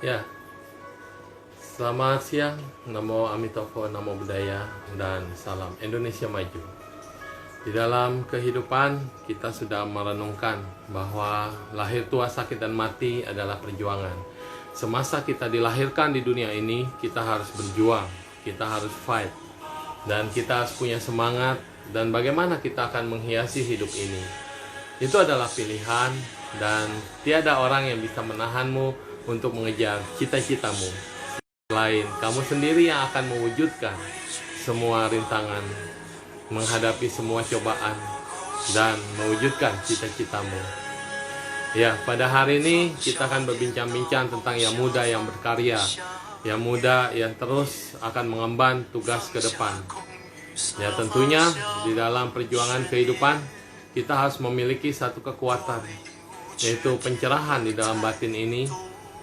Ya, selamat siang, Namo Amitofo, Namo Buddhaya, dan salam Indonesia Maju. Di dalam kehidupan, kita sudah merenungkan bahwa lahir tua, sakit, dan mati adalah perjuangan. Semasa kita dilahirkan di dunia ini, kita harus berjuang, kita harus fight, dan kita harus punya semangat, dan bagaimana kita akan menghiasi hidup ini. Itu adalah pilihan, dan tiada orang yang bisa menahanmu untuk mengejar cita-citamu. Selain kamu sendiri yang akan mewujudkan semua rintangan, menghadapi semua cobaan, dan mewujudkan cita-citamu. Ya, pada hari ini kita akan berbincang-bincang tentang yang muda yang berkarya, yang muda yang terus akan mengemban tugas ke depan. Ya, tentunya di dalam perjuangan kehidupan kita harus memiliki satu kekuatan, yaitu pencerahan di dalam batin ini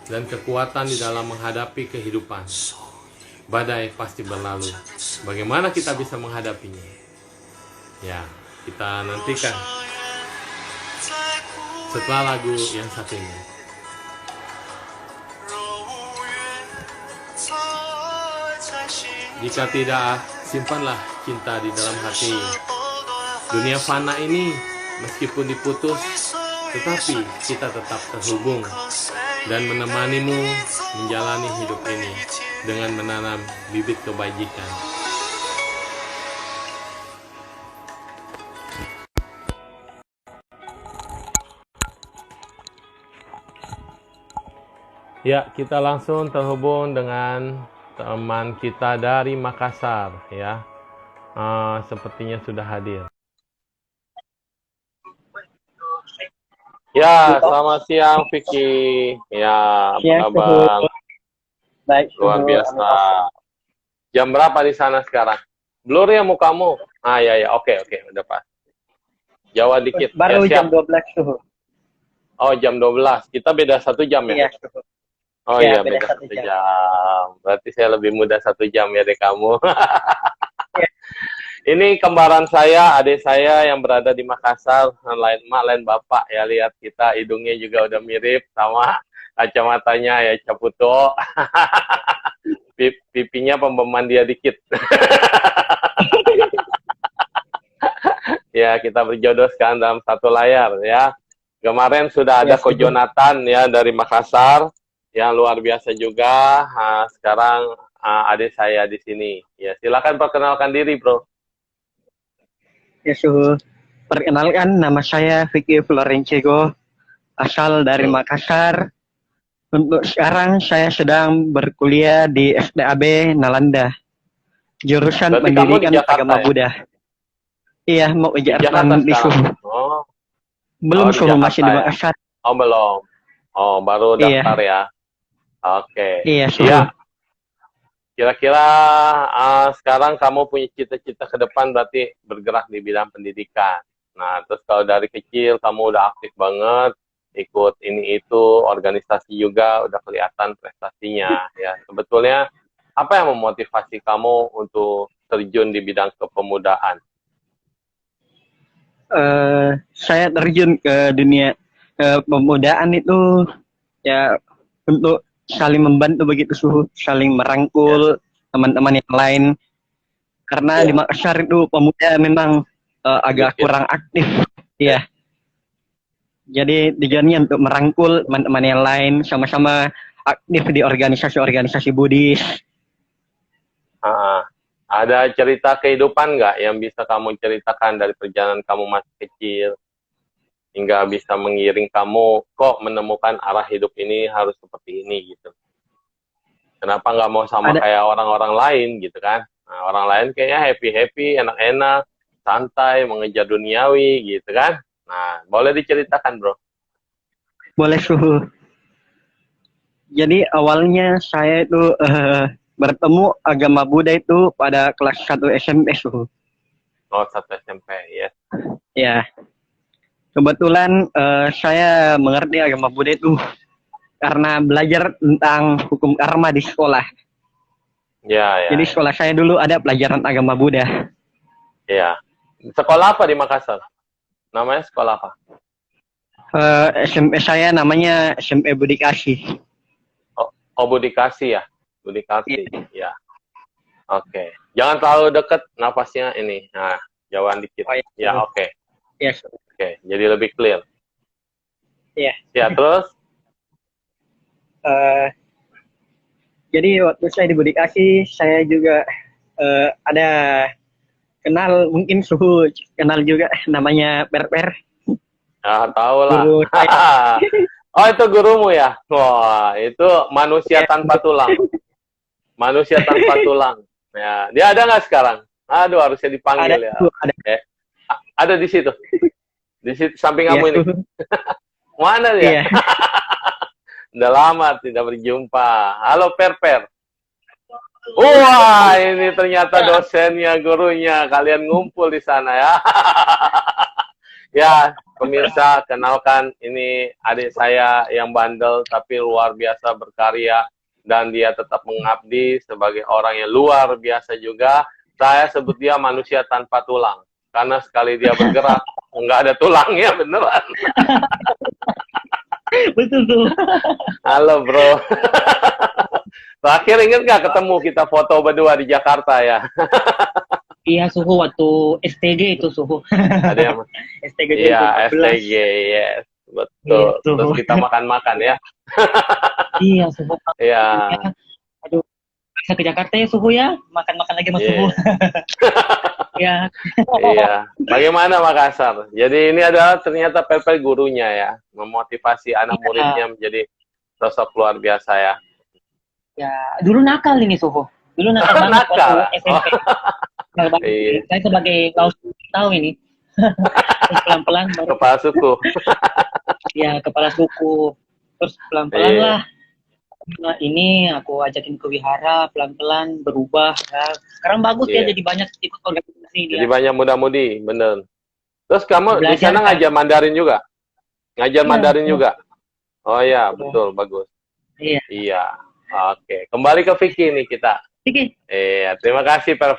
dan kekuatan di dalam menghadapi kehidupan. Badai pasti berlalu. Bagaimana kita bisa menghadapinya? Ya, kita nantikan setelah lagu yang satu ini. Jika tidak, simpanlah cinta di dalam hati. Dunia fana ini meskipun diputus, tetapi kita tetap terhubung dan menemanimu menjalani hidup ini dengan menanam bibit kebajikan. Ya, kita langsung terhubung dengan teman kita dari Makassar, ya. Sepertinya sudah hadir. Ya, selamat siang Vicky. Ya, apa kabar? Baik, Luar biasa. Jam berapa di sana sekarang? Blur ya mukamu? Ya, oke, udah pas. Jawa dikit. Baru ya, jam 12 suhu. Oh, jam 12. Kita beda 1 jam ya? Iya, suhu. Oh ya, iya, beda 1 jam. Berarti saya lebih muda 1 jam ya dari kamu. Ya. Ini kembaran saya, adik saya yang berada di Makassar, lain mak, lain bapak ya. Lihat kita, hidungnya juga udah mirip sama kacamatanya ya, Caputo. Pipinya pembeman dia dikit. Ya, kita berjodoh sekarang dalam satu layar ya. Kemarin sudah ada Ko Jonathan ya dari Makassar, yang luar biasa juga. Sekarang adik saya di sini. Ya, silakan perkenalkan diri, Bro. Ya, suhu. Perkenalkan, nama saya Vicky Florencego, asal dari Makassar. Untuk sekarang saya sedang berkuliah di SDAB Nalanda, jurusan Berarti pendidikan Jakarta, agama ya? Buddha. Iya, mau Di Jakarta di suhu. Belum di suhu, Jakarta, masih di Makassar. Ya? Oh, belum. Oh, baru daftar ya. Oke. Iya, suhu. Iya. Kira-kira sekarang kamu punya cita-cita ke depan berarti bergerak di bidang pendidikan. Nah, terus kalau dari kecil kamu udah aktif banget, ikut ini itu, organisasi juga, udah kelihatan prestasinya. Ya, sebetulnya apa yang memotivasi kamu untuk terjun di bidang kepemudaan? Saya terjun ke dunia pemudaan itu ya untuk saling membantu begitu, suhu, saling merangkul teman-teman yang lain, karena di Makassar itu pemuda memang agak kurang aktif ya. Jadi tujuannya untuk merangkul teman-teman yang lain, sama-sama aktif di organisasi-organisasi Buddhis. Ada cerita kehidupan nggak yang bisa kamu ceritakan dari perjalanan kamu masih kecil hingga bisa mengiring kamu kok menemukan arah hidup ini harus seperti ini gitu? Kenapa nggak mau sama kayak orang-orang lain gitu kan? Nah, orang lain kayaknya happy-happy, enak-enak, santai, mengejar duniawi gitu kan? Nah, boleh diceritakan, Bro? Boleh, suhu. Jadi awalnya saya itu bertemu agama Buddha itu pada kelas 1 SMP, suhu. Oh, 1 SMP, ya. Ya. Kebetulan saya mengerti agama Buddha itu karena belajar tentang hukum karma di sekolah. Ya. Jadi sekolah saya dulu ada pelajaran agama Buddha. Ya. Sekolah apa di Makassar? Namanya sekolah apa? SMP saya namanya SMP Budi Kasih. Oh, Budi Kasih ya. Budi Kasih. Ya. Oke. Jangan terlalu dekat napasnya ini. Nah, jauhan dikit. Oh, Ya, iya. oke. Iya, Oke, jadi lebih clear. iya. Ya, terus Eh, jadi waktu saya di Budi Kasih, saya juga ada kenal, mungkin suhu kenal juga namanya Per. tahu lah. Guru saya. Oh, itu gurumu ya? Wah, itu manusia Ya, tanpa tulang. Manusia tanpa tulang. Ya, dia ada nggak sekarang? Aduh, harusnya ada dipanggil ya. suhu, ada. Ada di situ. Di situ samping Iya, kamu ini. suhu. Mana Iya. dia? Udah lama tidak berjumpa. Halo Per. Wah, ini ternyata dosennya, gurunya. Kalian ngumpul di sana ya. Ya, pemirsa, kenalkan ini adik saya yang bandel tapi luar biasa berkarya dan dia tetap mengabdi sebagai orang yang luar biasa juga. Saya sebut dia manusia tanpa tulang karena sekali dia bergerak nggak ada tulangnya beneran. Betul tuh. Halo bro. Terakhir ingat nggak ketemu kita foto berdua di Jakarta ya? Iya, suhu waktu STG itu suhu. Ada yang STG iya 2014. STG, yes betul. Gitu. Terus kita makan-makan ya. Iya, suhu. Iya. Aduh, bisa ke Jakarta ya suhu ya. Makan-makan lagi sama Iya. suhu. Ya. Iya. Bagaimana Makassar? Jadi ini adalah ternyata Per gurunya ya, memotivasi anak Iya. muridnya menjadi sosok luar biasa ya. Ya, dulu nakal ini suhu. Dulu nakal banget Nakal. waktu SMP. Nakal banget. Iya. Saya sebagai kaus tahu ini. Terus pelan-pelan baru Kepala suku. ya kepala suku. Terus pelan-pelan Iya. lah. Nah, ini aku ajakin ke wihara, pelan-pelan berubah ya. Sekarang bagus ya, Iya. jadi banyak ikut organisasi dia. Jadi banyak muda-mudi, bener. Terus kamu di Belajar, sana kan? ngajar Mandarin juga? Ngajar Iya, Mandarin betul. juga? Oh iya, Betul. betul, bagus. Iya. Iya. Oke, kembali ke Vicky nih kita. Oke. Iya, terima kasih Per.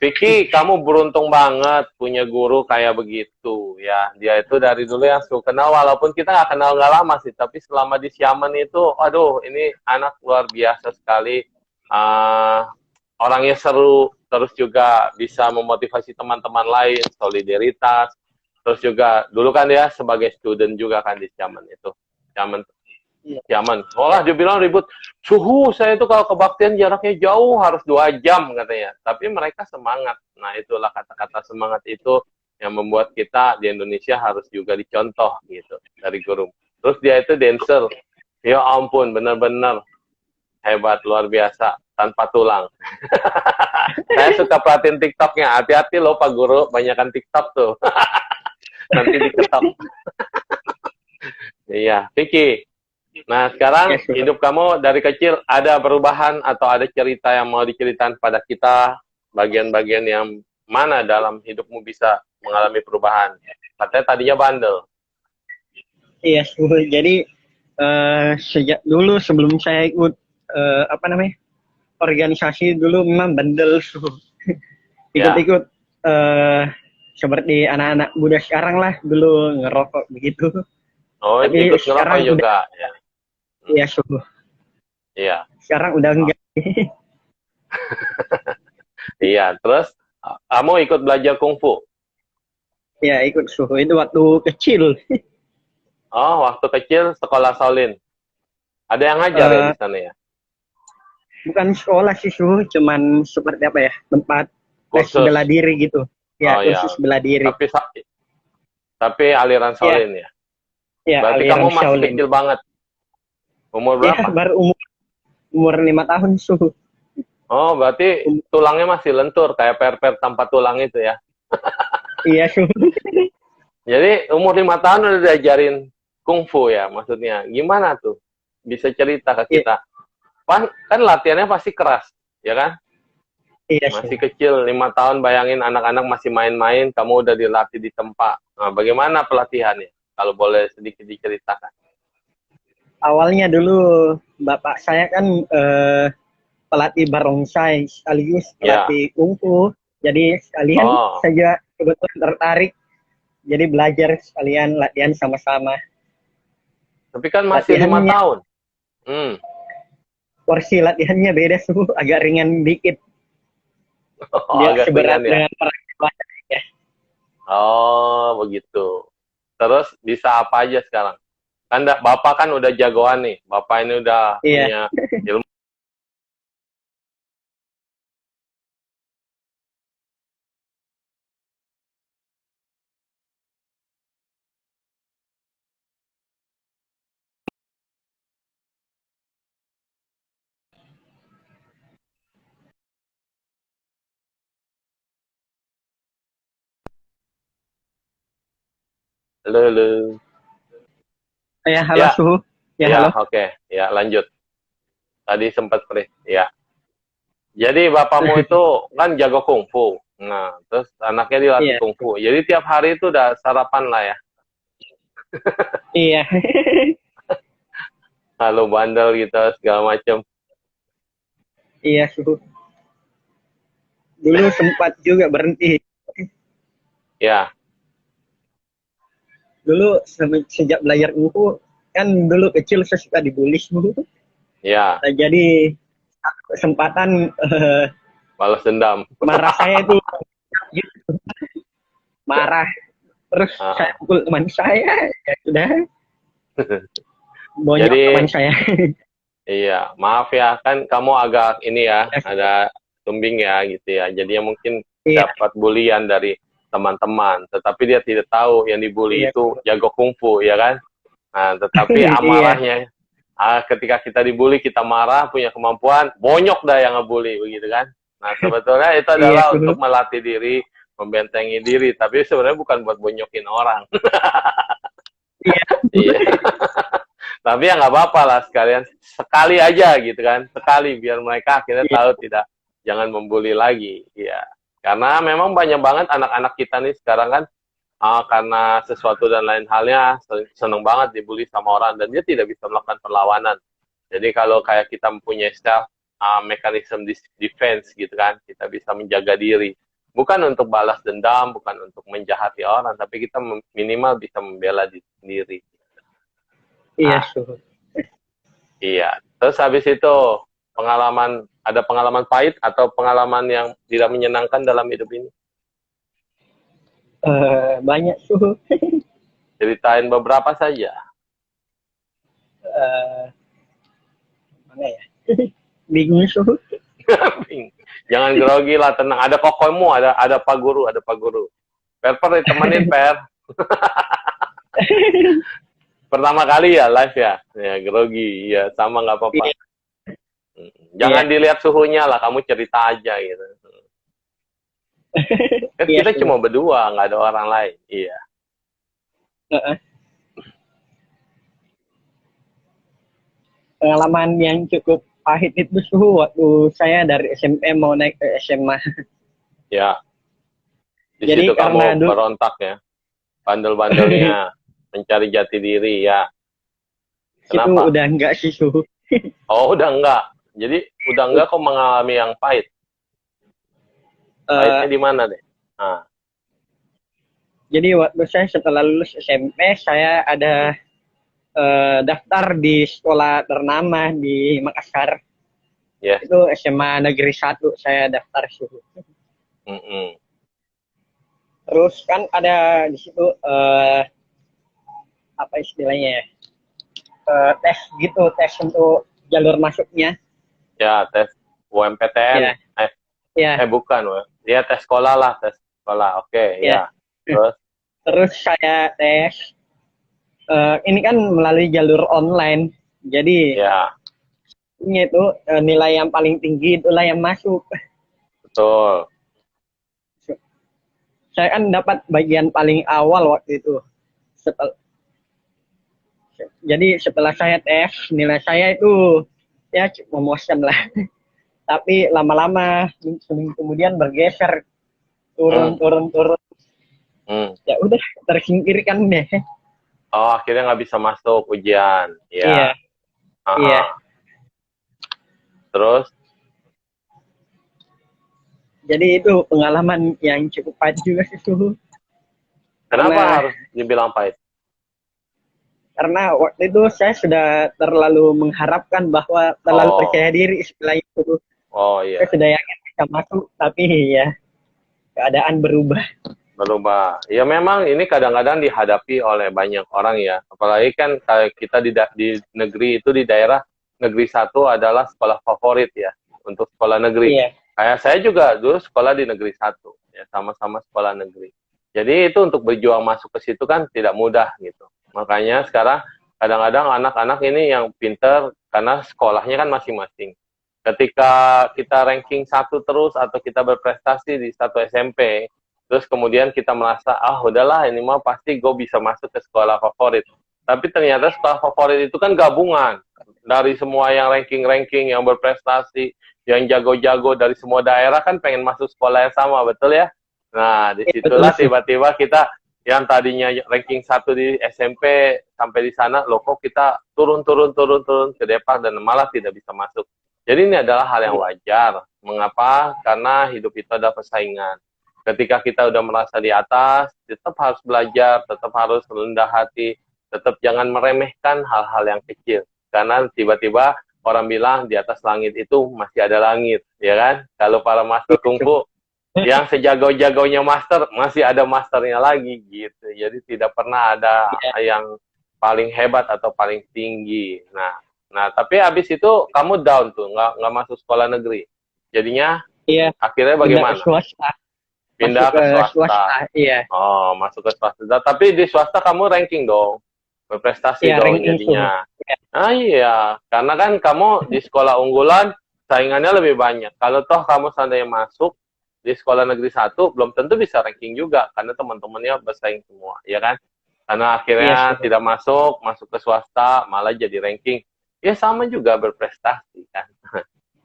Vicky, kamu beruntung banget punya guru kayak begitu ya. Dia itu dari dulu yang suka kenal, walaupun kita nggak kenal nggak lama sih, tapi selama di Xiamen itu, aduh, ini anak luar biasa sekali. Orangnya seru, terus juga bisa memotivasi teman-teman lain, solidaritas. Terus juga dulu kan dia sebagai student juga kan di Xiamen itu. Xiamen. Olah dia bilang ribut, suhu saya itu kalau kebaktian jaraknya jauh harus 2 jam katanya. Tapi mereka semangat. Nah itulah kata-kata semangat itu yang membuat kita di Indonesia harus juga dicontoh gitu dari guru. Terus dia itu dancer. Ya ampun, benar-benar hebat, luar biasa, tanpa tulang. Saya suka perhatiin TikToknya. Hati-hati loh Pak Guru, banyakan TikTok tuh. Nanti diketok. Iya, Vicky. Nah, sekarang Yes, hidup kamu dari kecil ada perubahan atau ada cerita yang mau diceritakan pada kita, bagian-bagian yang mana dalam hidupmu bisa mengalami perubahan? Katanya tadinya bandel. Iya, suhu. Jadi sejak dulu sebelum saya ikut organisasi dulu memang bandel suhu. Ikut-ikut seperti anak-anak muda sekarang lah, dulu ngerokok begitu. Oh, Tapi ikut ngerokok sekarang juga. Ya. Iya suhu. Iya. Sekarang udah enggak. Iya, terus kamu ikut belajar kungfu? Ya ikut suhu itu waktu kecil. Oh, waktu kecil sekolah Shaolin. Ada yang ngajar ya di sana ya? Bukan sekolah sih suhu, cuman seperti apa ya, tempat les Kursus. bela diri gitu. Ya, Oh, iya. kursus bela diri. Tapi aliran Shaolin ya? Ya, Berarti aliran kamu masih Shaolin. kecil banget. Umur Ya, berapa? baru umur 5 tahun suhu. Oh, berarti tulangnya masih lentur kayak Per tanpa tulang itu ya. Iya suhu. Jadi umur 5 tahun udah diajarin kungfu ya maksudnya. Gimana tuh? Bisa cerita ke kita. Kan latihannya pasti keras, ya kan? Iya Masih suhu. kecil, 5 tahun, bayangin anak-anak masih main-main, kamu udah dilatih di tempat. Nah, bagaimana pelatihannya? Kalau boleh sedikit diceritakan. Awalnya dulu bapak saya kan pelatih barongsai sekaligus pelatih kungfu. Jadi sekalian saya kebetulan tertarik. Jadi belajar sekalian latihan sama-sama. Tapi kan masih 5 tahun. Hmm. Porsi latihannya beda suhu, agak ringan dikit. Oh, Dia agak seberat ringan ya. dengan perang ya. Oh, begitu. Terus bisa apa aja sekarang? Kan Bapak kan udah jagoan nih. Bapak ini udah Iya, punya ilmu. Halo, halo. ya halo Ya, suhu. Ya ya, halo. oke. Ya, lanjut. Tadi sempat free. Ya. Jadi bapakmu itu kan jago kungfu. Nah, terus anaknya dilatih Iya, kungfu. Jadi tiap hari itu udah sarapan lah ya. iya, Lalu bandel gitu segala macem. iya suhu. Dulu sempat juga berhenti. Ya, Dulu sejak belajar kungfu kan dulu kecil saya suka dibully suhu. ya, Nah, jadi kesempatan balas dendam. marah saya itu gitu, marah terus saya Ah, pukul teman saya, ya sudah bonyok teman jadi saya. iya, maaf ya, kan kamu agak ini ya, ada tumbing ya gitu ya. Jadi ya mungkin Iya, dapat bulian dari teman-teman, tetapi dia tidak tahu yang dibully iya, itu jago kungfu, ya kan? Nah, tetapi iya, amarahnya, ketika kita dibully, kita marah, punya kemampuan, bonyok dah yang ngebully, begitu kan? Nah, sebetulnya itu iya adalah suhu. untuk melatih diri, membentengi diri, tapi sebenarnya bukan buat bonyokin orang. Iya, Iya. Tapi ya nggak apa-apa lah sekalian sekali aja gitu kan, sekali biar mereka akhirnya iya, tahu tidak, jangan membuli lagi, ya. Karena memang banyak banget anak-anak kita nih sekarang kan, karena sesuatu dan lain halnya seneng banget dibully sama orang dan dia tidak bisa melakukan perlawanan. Jadi kalau kayak kita mempunyai self mechanism defense gitu kan, kita bisa menjaga diri. Bukan untuk balas dendam, bukan untuk menjahati orang, tapi kita minimal bisa membela diri sendiri. iya Ah, suhu. iya. Terus habis itu ada pengalaman pahit atau pengalaman yang tidak menyenangkan dalam hidup ini? Banyak suhu. Ceritain beberapa saja. Eh, Mana ya? Bingung suhu. Jangan grogi lah, tenang. Ada kokomu, ada Pak Guru, ada Pak Guru. Per ditemenin Per. Pertama kali ya live ya. Ya grogi, ya sama nggak apa-apa. Iya, Jangan iya, dilihat suhunya lah, kamu cerita aja gitu. Kan iya kita suhu. cuma berdua, nggak ada orang lain. Iya. Heeh. Pengalaman yang cukup pahit itu suhu waktu saya dari SMP mau naik ke SMA. Ya, di Jadi situ karena kamu dulu berontak ya. Bandel-bandelnya mencari jati diri ya. itu Kenapa? udah enggak sih suhu. Oh, udah enggak. Jadi udah enggak kok mengalami yang pahit. Eh, Pahitnya di mana deh? Nah, jadi waktu saya setelah lulus SMP saya ada daftar di sekolah ternama di Makassar. yes. Itu SMA Negeri 1 saya daftar suhu. Mm-mm. Terus kan ada di situ apa istilahnya ya? Tes gitu, tes untuk jalur masuknya. Ya, tes UMPTN. Ya, ya, Bukan, weh. Dia tes sekolah lah, tes sekolah. Oke, ya. ya. Terus, Terus saya tes. Ini kan melalui jalur online. Jadi ya, ini itu nilai yang paling tinggi itulah yang masuk. betul. Saya kan dapat bagian paling awal waktu itu. Jadi setelah saya tes, nilai saya itu ya cukup memuaskan lah. Tapi lama-lama seminggu kemudian bergeser Hmm, turun turun turun. hmm. Ya udah tersingkirkan deh. Oh, akhirnya nggak bisa masuk ujian. Iya, Ya. iya. Ah. Terus, Jadi itu pengalaman yang cukup pahit juga sih suhu. kenapa Karena harus dibilang pahit? karena waktu itu saya sudah terlalu mengharapkan bahwa terlalu Oh. percaya diri setelah itu. Oh Saya iya, sudah yakin bisa masuk, tapi ya keadaan berubah. berubah. Ya memang ini kadang-kadang dihadapi oleh banyak orang ya. Apalagi kan kayak kita di negeri itu, di daerah negeri 1 adalah sekolah favorit ya untuk sekolah negeri. Iya, Kayak saya juga dulu sekolah di negeri 1 ya, sama-sama sekolah negeri. Jadi itu untuk berjuang masuk ke situ kan tidak mudah gitu. Makanya sekarang kadang-kadang anak-anak ini yang pinter karena sekolahnya kan masing-masing. Ketika kita ranking 1 terus atau kita berprestasi di satu SMP, terus kemudian kita merasa, ah udahlah ini mah pasti gue bisa masuk ke sekolah favorit. Tapi ternyata sekolah favorit itu kan gabungan dari semua yang ranking-ranking, yang berprestasi, yang jago-jago dari semua daerah kan pengen masuk sekolah yang sama, betul ya? Nah, disitulah betul sih. tiba-tiba kita yang tadinya ranking 1 di SMP sampai di sana, loh kok kita turun ke depan dan malah tidak bisa masuk. Jadi ini adalah hal yang wajar. Mengapa? Karena hidup itu ada persaingan. Ketika kita udah merasa di atas, tetap harus belajar, tetap harus rendah hati, tetap jangan meremehkan hal-hal yang kecil. Karena tiba-tiba orang bilang di atas langit itu masih ada langit, ya kan? Kalau para master kungfu yang sejago-jagonya master, masih ada masternya lagi gitu. Jadi tidak pernah ada yang paling hebat atau paling tinggi. Nah, tapi habis itu kamu down tuh, nggak masuk sekolah negeri. Jadinya Iya, akhirnya pindah ke bagaimana? swasta. Pindah Masuk ke swasta. Iya. Oh, masuk ke swasta. Tapi di swasta kamu ranking dong, berprestasi Iya, dong ranking jadinya. Iya. Ah iya, karena kan kamu di sekolah unggulan saingannya lebih banyak. Kalau toh kamu seandainya masuk di sekolah negeri 1, belum tentu bisa ranking juga karena teman-temannya bersaing semua, ya kan? Karena akhirnya Iya, tidak masuk ke swasta, malah jadi ranking. Ya sama juga berprestasi kan.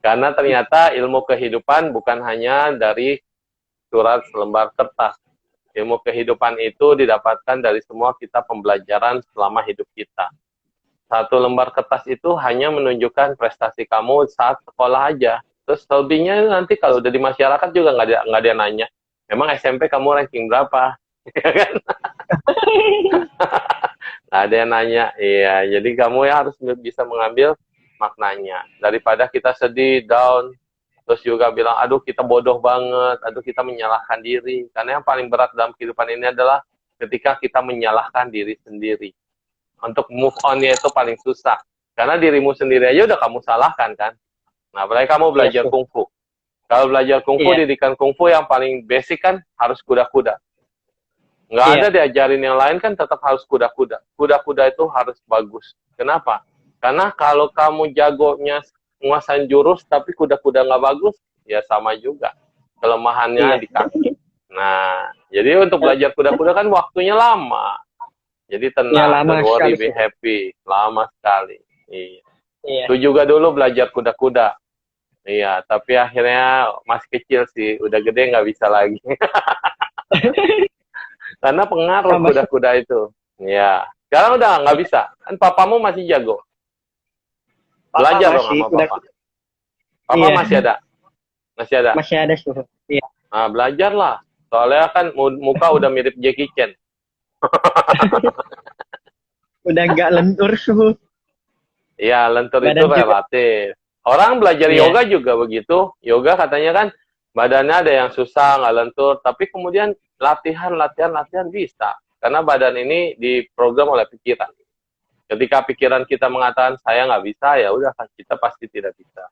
Karena ternyata ilmu kehidupan bukan hanya dari surat selembar kertas. Ilmu kehidupan itu didapatkan dari semua kita pembelajaran selama hidup kita. Satu lembar kertas itu hanya menunjukkan prestasi kamu saat sekolah aja. Terus selebihnya nanti kalau udah di masyarakat juga nggak ada yang nanya. Emang SMP kamu ranking berapa? Ya kan? Nggak ada yang nanya. Iya, jadi kamu ya harus bisa mengambil maknanya. Daripada kita sedih, down, terus juga bilang, aduh kita bodoh banget, aduh kita menyalahkan diri. Karena yang paling berat dalam kehidupan ini adalah ketika kita menyalahkan diri sendiri. Untuk move on-nya itu paling susah. Karena dirimu sendiri aja udah kamu salahkan kan. Nah, apalagi kamu belajar kungfu. Kalau belajar kungfu, didikan kungfu yang paling basic kan harus kuda-kuda. Nggak ada diajarin yang lain kan tetap harus kuda-kuda. Kuda-kuda itu harus bagus. Kenapa? Karena kalau kamu jagonya menguasain jurus tapi kuda-kuda nggak bagus, ya sama juga. Kelemahannya di kaki. Nah, jadi untuk belajar kuda-kuda kan waktunya lama. Jadi tenang, don't worry, be happy. Lama sekali. Iya. Itu juga dulu belajar kuda-kuda. Iya, tapi akhirnya masih kecil sih. Udah gede nggak bisa lagi. Karena pengaruh kuda-kuda itu. Iya. Sekarang udah nggak bisa. Kan papamu masih jago. Belajar dong sama papa. Papa masih ada? Masih ada? Masih ada, Suhu. Iya. Nah, belajarlah. Soalnya kan muka udah mirip Jackie Chan. Udah nggak lentur, Suhu. Iya, lentur badan itu relatif. Orang belajar yoga juga begitu. Yoga katanya kan badannya ada yang susah, nggak lentur. Tapi kemudian latihan bisa. Karena badan ini diprogram oleh pikiran. Ketika pikiran kita mengatakan saya nggak bisa, ya udah kita pasti tidak bisa.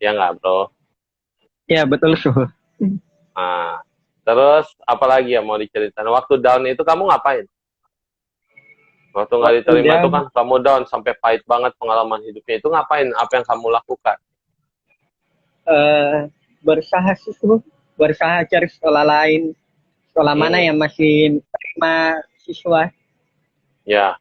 Ya nggak, bro? Ya, betul, Suhu. Nah, terus apalagi yang mau diceritain? Waktu down itu kamu ngapain? Waktu nggak diterima itu kan kamu down sampai pahit banget pengalaman hidupnya. Itu ngapain? Apa yang kamu lakukan? Berusaha sih, berusaha cari sekolah lain. Sekolah mana yang masih terima siswa. Ya.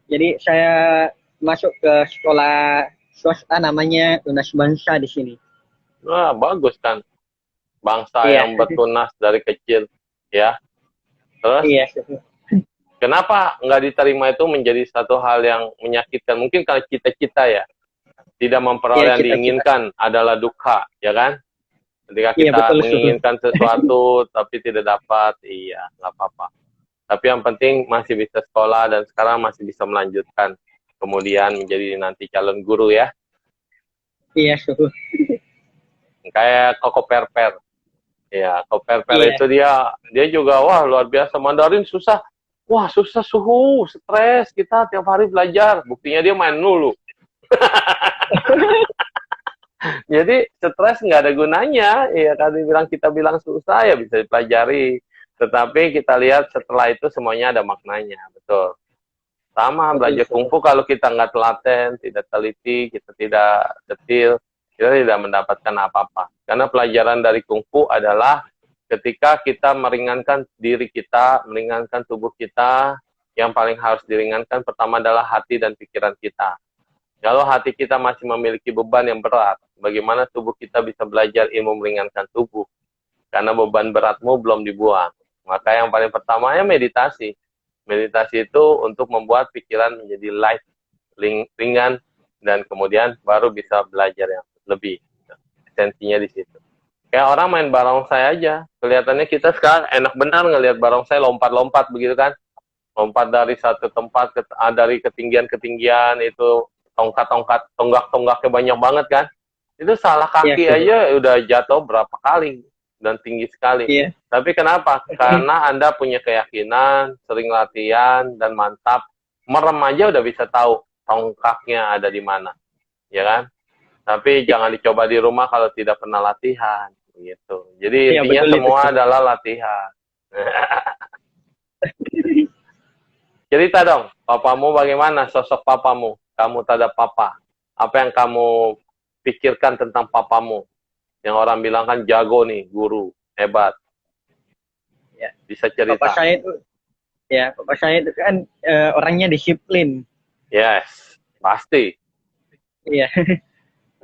Jadi saya masuk ke sekolah swasta namanya Tunas Bangsa di sini. Wah, bagus kan. Bangsa yang bertunas dari kecil. Ya. Terus? Iya. Kenapa nggak diterima itu menjadi satu hal yang menyakitkan? Mungkin kalau cita-cita ya. Tidak memperoleh yang diinginkan adalah duka, ya kan? Ketika kita menginginkan sesuatu tapi tidak dapat, iya, nggak apa-apa. Tapi yang penting masih bisa sekolah dan sekarang masih bisa melanjutkan. Kemudian menjadi nanti calon guru ya. Iya, suhu. Kayak Koko Perper. Ya, Koko Perper Iya. itu dia juga wah luar biasa. Mandarin susah. Wah, susah suhu, stres kita tiap hari belajar. Buktinya dia main dulu. Jadi stres nggak ada gunanya. Ya kan kita bilang susah ya bisa dipelajari. Tetapi kita lihat setelah itu semuanya ada maknanya, betul. Sama belajar kungfu kalau kita nggak telaten, tidak teliti, kita tidak detil, kita tidak mendapatkan apa-apa. Karena pelajaran dari kungfu adalah ketika kita meringankan diri kita, meringankan tubuh kita, yang paling harus diringankan pertama adalah hati dan pikiran kita. Kalau hati kita masih memiliki beban yang berat, bagaimana tubuh kita bisa belajar ilmu meringankan tubuh? Karena beban beratmu belum dibuang. Maka yang paling pertama ya meditasi. Meditasi itu untuk membuat pikiran menjadi light, ringan, dan kemudian baru bisa belajar yang lebih. Esensinya di situ. Kayak orang main barongsai aja. Kelihatannya kita sekarang enak benar ngelihat barongsai lompat-lompat begitu kan. Lompat dari satu tempat, dari ketinggian-ketinggian itu, tongkat-tongkat, tonggak-tonggaknya banyak banget kan. Itu salah kaki aja udah jatuh berapa kali. Dan tinggi sekali. Iya. Tapi kenapa? Karena Anda punya keyakinan, sering latihan, dan mantap. Merem aja udah bisa tahu tongkaknya ada di mana. Ya kan? Tapi jangan dicoba di rumah kalau tidak pernah latihan. Gitu. Jadi intinya semua adalah latihan. Cerita dong, papamu bagaimana? Sosok papamu. Kamu tak ada papa. Apa yang kamu pikirkan tentang papamu? Yang orang bilang kan jago nih, guru, hebat. Ya. Bisa cerita. Papa saya itu kan orangnya disiplin. Yes, pasti. Iya.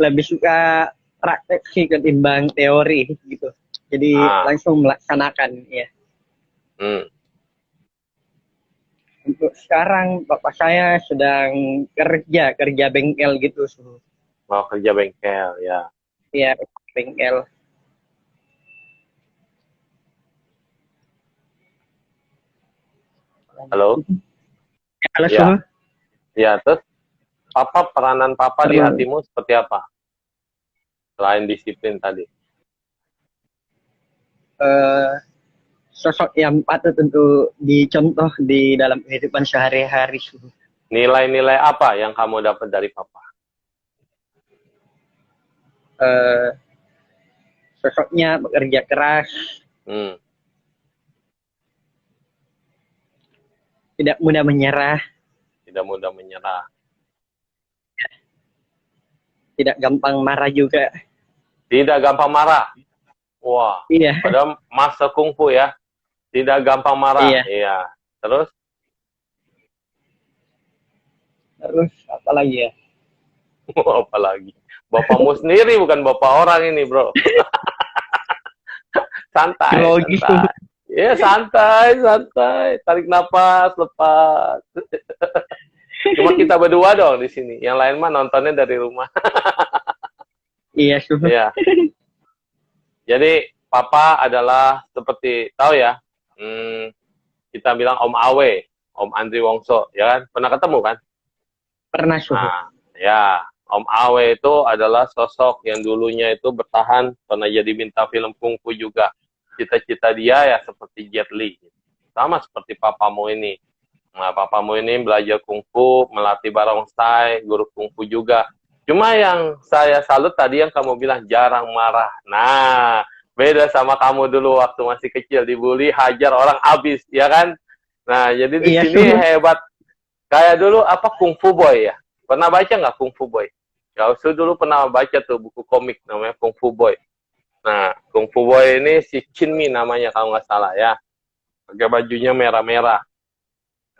Lebih suka praktek sih ketimbang teori gitu. Jadi langsung melaksanakan, ya. Untuk sekarang bapak saya sedang kerja bengkel gitu. Oh, kerja bengkel, ya. Iya, bengkel. Halo? Halo, ya. Ya, terus peranan papa di hatimu seperti apa? Selain disiplin tadi. Sosok yang patut untuk dicontoh di dalam kehidupan sehari-hari. Nilai-nilai apa yang kamu dapat dari papa? Sosoknya bekerja keras, tidak mudah menyerah, tidak gampang marah juga. Tidak gampang marah. Wah, iya. Padahal master kungfu ya, tidak gampang marah. Iya. Terus apa lagi ya? Apa lagi? Bapakmu sendiri bukan bapak orang ini, bro. Santai. Logis. Iya, santai. Tarik napas, lepas. Cuma kita berdua dong di sini. Yang lain mah nontonnya dari rumah. Iya, sudah. Iya. Jadi, papa adalah seperti, tahu ya, kita bilang Om Awe, Om Andri Wongso, ya kan? Pernah ketemu kan? Pernah, sudah. Nah, ya. Om Awe itu adalah sosok yang dulunya itu bertahan, pernah jadi bintang film kungfu juga. Cita-cita dia ya seperti Jet Li. Sama seperti papamu ini. Nah, papamu ini belajar kungfu, melatih barongsai, guru kungfu juga. Cuma yang saya salut tadi yang kamu bilang jarang marah. Nah, beda sama kamu dulu waktu masih kecil, dibully, hajar orang abis, ya kan? Nah, jadi di sini hebat. Kayak dulu apa Kungfu Boy ya? Pernah baca nggak Kungfu Boy? Gausu dulu pernah baca tuh buku komik namanya Kungfu Boy. Nah, Kungfu Boy ini si Chinmi namanya kalau nggak salah ya. Pakai bajunya merah-merah.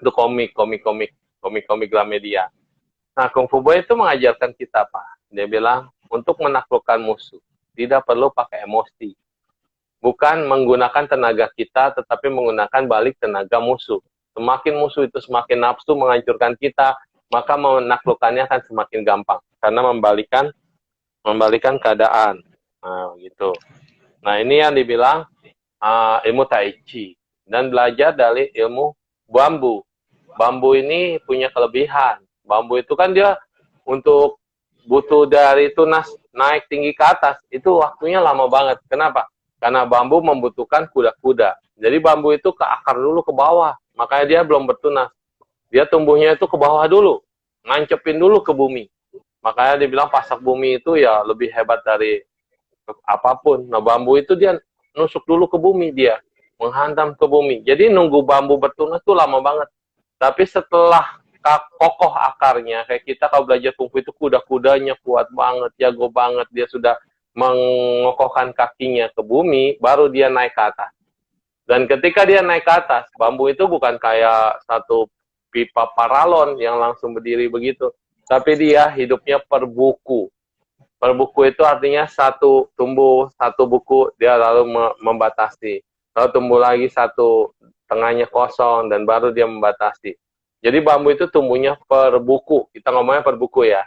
Itu komik Gramedia. Nah, Kungfu Boy itu mengajarkan kita apa? Dia bilang, untuk menaklukkan musuh, tidak perlu pakai emosi. Bukan menggunakan tenaga kita, tetapi menggunakan balik tenaga musuh. Semakin musuh itu semakin nafsu menghancurkan kita, maka menaklukkannya akan semakin gampang. Karena membalikan keadaan. Nah, gitu. Nah, ini yang dibilang ilmu Tai Chi. dan belajar dari ilmu bambu. Bambu ini punya kelebihan. Bambu itu kan dia untuk butuh dari tunas naik tinggi ke atas, itu waktunya lama banget. Kenapa? Karena bambu membutuhkan kuda-kuda. Jadi bambu itu ke akar dulu ke bawah, makanya dia belum bertunas. Dia tumbuhnya itu ke bawah dulu, ngancepin dulu ke bumi. Makanya dibilang pasak bumi itu ya lebih hebat dari apapun. Nah, bambu itu dia nusuk dulu ke bumi, dia menghantam ke bumi. Jadi nunggu bambu bertunas tuh lama banget. Tapi setelah kokoh akarnya, kayak kita kalau belajar kungfu itu kuda-kudanya kuat banget, jago banget, dia sudah mengokohkan kakinya ke bumi, baru dia naik ke atas. Dan ketika dia naik ke atas, bambu itu bukan kayak satu pipa paralon yang langsung berdiri begitu, tapi dia hidupnya per buku. Per buku itu artinya tumbuh satu buku, dia lalu membatasi. Lalu tumbuh lagi satu, tengahnya kosong, dan baru dia membatasi. Jadi bambu itu tumbuhnya per buku. Kita ngomongnya per buku ya.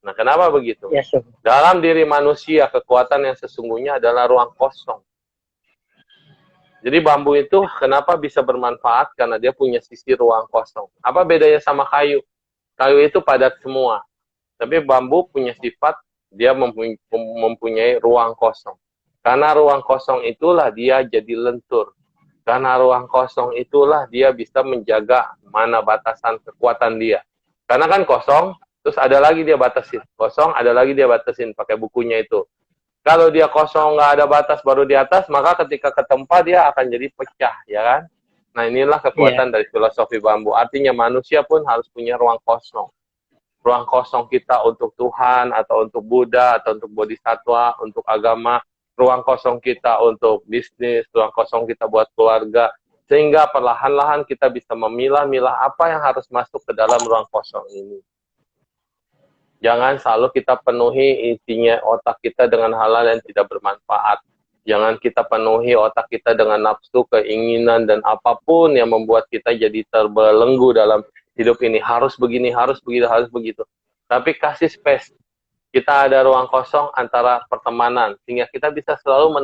Nah, kenapa begitu? Yes, sir. Dalam diri manusia, kekuatan yang sesungguhnya adalah ruang kosong. Jadi bambu itu kenapa bisa bermanfaat? Karena dia punya sisi ruang kosong. Apa bedanya sama kayu? Kayu itu padat semua. Tapi bambu punya sifat, dia mempunyai ruang kosong. Karena ruang kosong itulah dia jadi lentur. Karena ruang kosong itulah dia bisa menjaga mana batasan kekuatan dia. Karena kan kosong, terus ada lagi dia batasin. Kosong, ada lagi dia batasin pakai bukunya itu. Kalau dia kosong, nggak ada batas, baru di atas, maka ketika ketempa dia akan jadi pecah, ya kan? Nah, inilah kekuatan dari filosofi bambu. Artinya manusia pun harus punya ruang kosong. Ruang kosong kita untuk Tuhan, atau untuk Buddha, atau untuk Bodhisattva, untuk agama. Ruang kosong kita untuk bisnis, ruang kosong kita buat keluarga. Sehingga perlahan-lahan kita bisa memilah-milah apa yang harus masuk ke dalam ruang kosong ini. Jangan selalu kita penuhi isinya otak kita dengan hal-hal yang tidak bermanfaat. Jangan kita penuhi otak kita dengan nafsu, keinginan, dan apapun yang membuat kita jadi terbelenggu dalam hidup ini. Harus begini, harus begitu, harus begitu. Tapi kasih space. Kita ada ruang kosong antara pertemanan, sehingga kita bisa selalu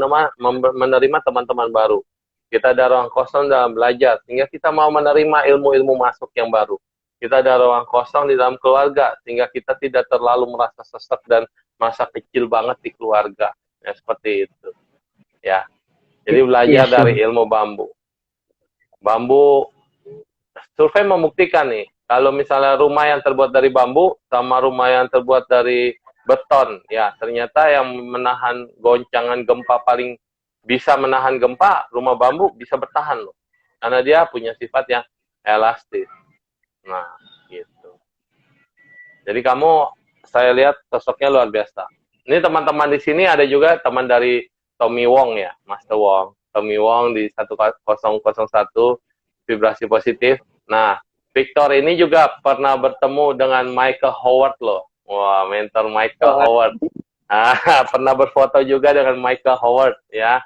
menerima teman-teman baru. Kita ada ruang kosong dalam belajar, sehingga kita mau menerima ilmu-ilmu masuk yang baru. Kita ada ruang kosong di dalam keluarga, sehingga kita tidak terlalu merasa sesek dan masa kecil banget di keluarga. Ya, seperti itu. Ya. Jadi belajar dari ilmu bambu. Bambu, survei membuktikan nih, kalau misalnya rumah yang terbuat dari bambu sama rumah yang terbuat dari beton, ya ternyata yang menahan goncangan gempa paling bisa menahan gempa, rumah bambu bisa bertahan loh. Karena dia punya sifat yang elastis. Nah, gitu. Jadi saya lihat sosoknya luar biasa. Ini teman-teman di sini ada juga teman dari Tommy Wong ya, Master Wong. Tommy Wong di 1001 vibrasi positif. Nah, Victor ini juga pernah bertemu dengan Michael Howard loh. Wah, mentor Michael Howard. Pernah berfoto juga dengan Michael Howard ya.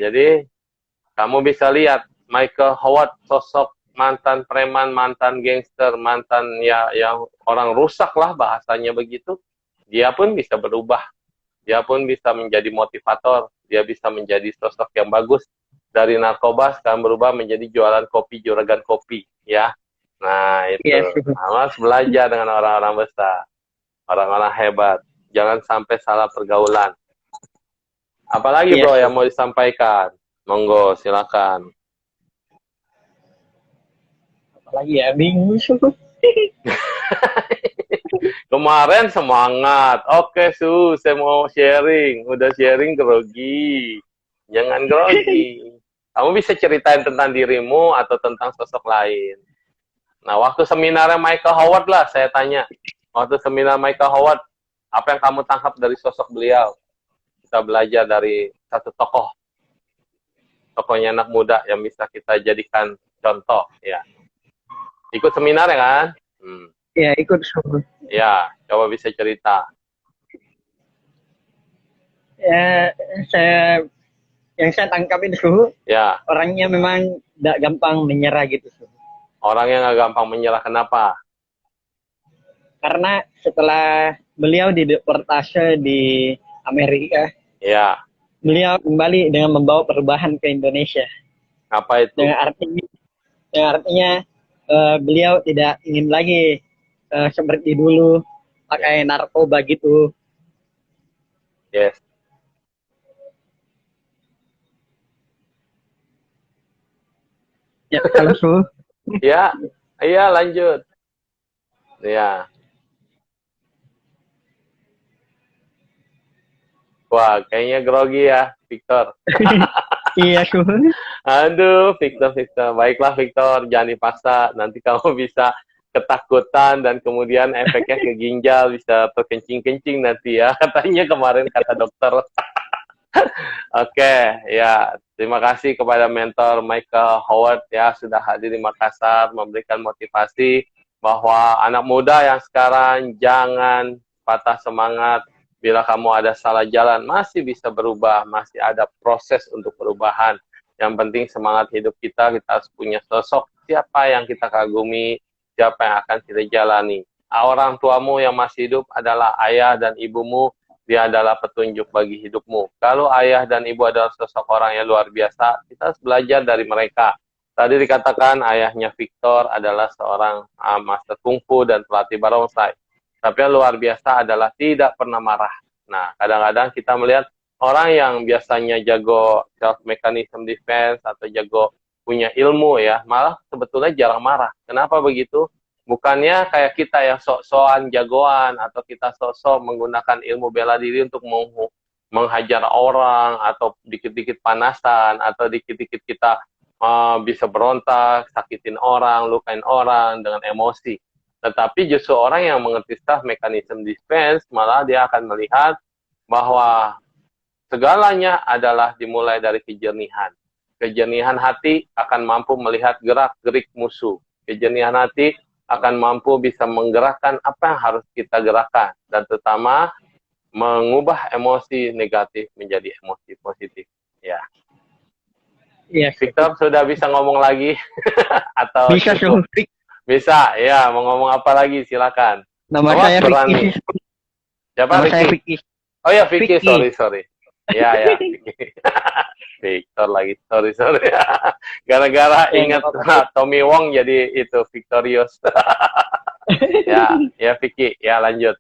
Jadi kamu bisa lihat Michael Howard, sosok mantan preman, mantan gangster, mantan ya yang orang rusak lah bahasanya begitu. Dia pun bisa berubah. Dia pun bisa menjadi motivator. Dia bisa menjadi sosok yang bagus. Dari narkoba sekarang berubah menjadi jualan kopi, juragan kopi ya. Nah, itu. Harus belajar dengan orang-orang besar. Orang-orang hebat. Jangan sampai salah pergaulan. Apalagi bro yang mau disampaikan? Monggo, silakan. Apalagi ya, bingung. Kemarin semangat. Oke, saya mau sharing. Udah sharing grogi. Jangan grogi. Kamu bisa ceritain tentang dirimu atau tentang sosok lain. Nah, waktu seminarnya Michael Howard lah, saya tanya. Waktu seminar Michael Howard, apa yang kamu tangkap dari sosok beliau? Kita belajar dari satu tokoh. Tokohnya anak muda yang bisa kita jadikan contoh. Ya. Ikut seminar ya kan? Ya, ikut. Ya, coba bisa cerita. Ya, yang saya tangkap itu, ya, orangnya memang tidak gampang menyerah gitu. Orangnya nggak gampang menyerah, kenapa? Karena setelah beliau dideportasi di Amerika, ya, beliau kembali dengan membawa perubahan ke Indonesia. Apa itu? Yang artinya beliau tidak ingin lagi seperti dulu pakai narkoba gitu. Yes. Ya, kalau suhu. Ya, iya lanjut. Ya. Wah, kayaknya grogi ya, Victor. Iya, suhu. Aduh, Victor, Victor. Baiklah, Victor. Jangan dipaksa. Nanti kamu bisa ketakutan dan kemudian efeknya ke ginjal bisa terkencing-kencing nanti ya. Katanya kemarin kata dokter. Oke, ya. Terima kasih kepada mentor Michael Howard ya sudah hadir di Makassar memberikan motivasi bahwa anak muda yang sekarang jangan patah semangat. Bila kamu ada salah jalan, masih bisa berubah, masih ada proses untuk perubahan. Yang penting semangat hidup kita harus punya sosok siapa yang kita kagumi, siapa yang akan kita jalani. Orang tuamu yang masih hidup adalah ayah dan ibumu, dia adalah petunjuk bagi hidupmu. Kalau ayah dan ibu adalah sosok orang yang luar biasa, kita harus belajar dari mereka. Tadi dikatakan ayahnya Victor adalah seorang master kungfu dan pelatih barongsai. Tapi yang luar biasa adalah tidak pernah marah. Nah, kadang-kadang kita melihat orang yang biasanya jago self mechanism defense atau jago punya ilmu ya, malah sebetulnya jarang marah. Kenapa begitu? Bukannya kayak kita yang sok-sokan jagoan atau kita sok-sok menggunakan ilmu bela diri untuk menghajar orang atau dikit-dikit panasan atau dikit-dikit kita bisa berontak, sakitin orang, lukain orang dengan emosi. Tetapi justru orang yang mengerti self mechanism defense malah dia akan melihat bahwa segalanya adalah dimulai dari kejernihan. Kejernihan hati akan mampu melihat gerak-gerik musuh. Kejernihan hati akan mampu bisa menggerakkan apa yang harus kita gerakkan. Dan terutama mengubah emosi negatif menjadi emosi positif. Ya. Iya. Victor sudah bisa ngomong lagi? Atau Bisa, suhu. Bisa, ya. Mau ngomong apa lagi? Silakan. Nama Awas, saya berani. Vicky. Siapa, Nama saya Vicky? Vicky. Oh ya, Vicky. Vicky. Sorry. Ya, Vicky. Victor lagi. Sorry. Gara-gara ingat Tommy Wong jadi itu Victorious. Ya, Vicky. Ya, lanjut.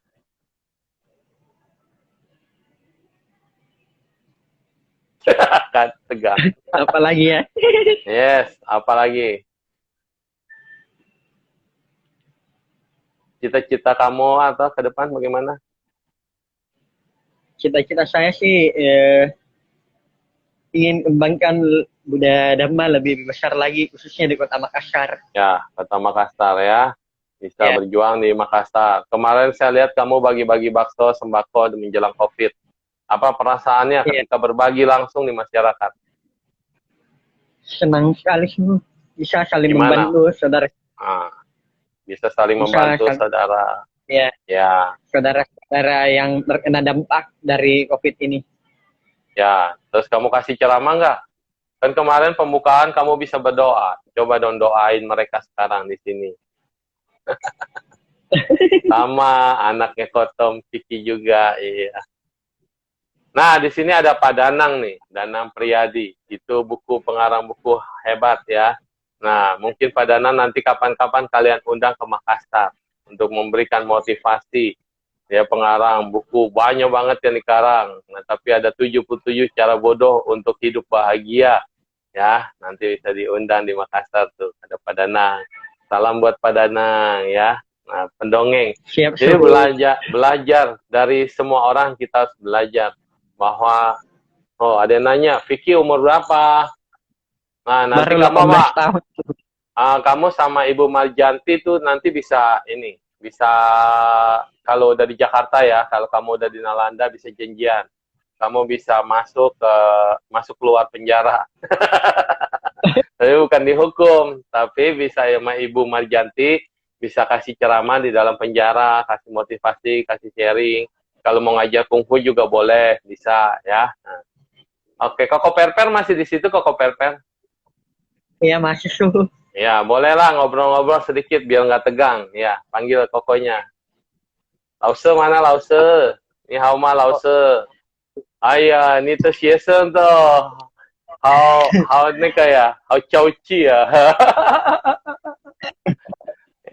Kan tegang. Apalagi ya? Yes, apalagi? Cita-cita kamu atau ke depan bagaimana? Cita-cita saya sih ingin kembangkan budaya Dhamma lebih besar lagi, khususnya di Kota Makassar. Ya, Kota Makassar ya. Bisa berjuang di Makassar. Kemarin saya lihat kamu bagi-bagi bakso sembako menjelang COVID. Apa perasaannya ketika berbagi langsung di masyarakat? Senang sekali sih, bisa saling membantu saudara. Bisa saling membantu saudara. Ya. Saudara-saudara yang terkena dampak dari COVID ini. Ya, terus kamu kasih ceramah nggak? Kan kemarin pembukaan kamu bisa berdoa. Coba dong doain mereka sekarang di sini. Sama anaknya Kotom, Vicky juga, iya. Nah, di sini ada Pak Danang nih, Danang Priyadi. Itu pengarang buku hebat ya. Nah, mungkin Pak Danang nanti kapan-kapan kalian undang ke Makassar untuk memberikan motivasi. Dia pengarang buku banyak banget yang dikarang. Nah, tapi ada 77 cara bodoh untuk hidup bahagia. Ya, nanti bisa diundang di Makassar tuh. Ada Pak Danang. Salam buat Pak Danang ya. Nah, pendongeng. Jadi belajar dari semua orang, kita harus belajar bahwa ada yang nanya, Vicky umur berapa? Nah, nanti kamu sama Ibu Marjanti tuh nanti bisa kalau udah di Jakarta ya, kalau kamu udah di Nalanda bisa janjian. Kamu bisa masuk keluar penjara. Tapi bukan dihukum, tapi bisa sama Ibu Marjanti bisa kasih ceramah di dalam penjara, kasih motivasi, kasih sharing. Kalau mau ngajar kungfu juga boleh, bisa ya. Nah. Oke, Koko Perper masih di situ, Koko Perper? Iya, masih suhu. Ya, bolehlah ngobrol-ngobrol sedikit biar nggak tegang. Ya, panggil Kokonya. Lause mana Lause? Ni hao ma Lause. Ayah, ni tuh Siesen tuh. how ini kayak how Chauci ya.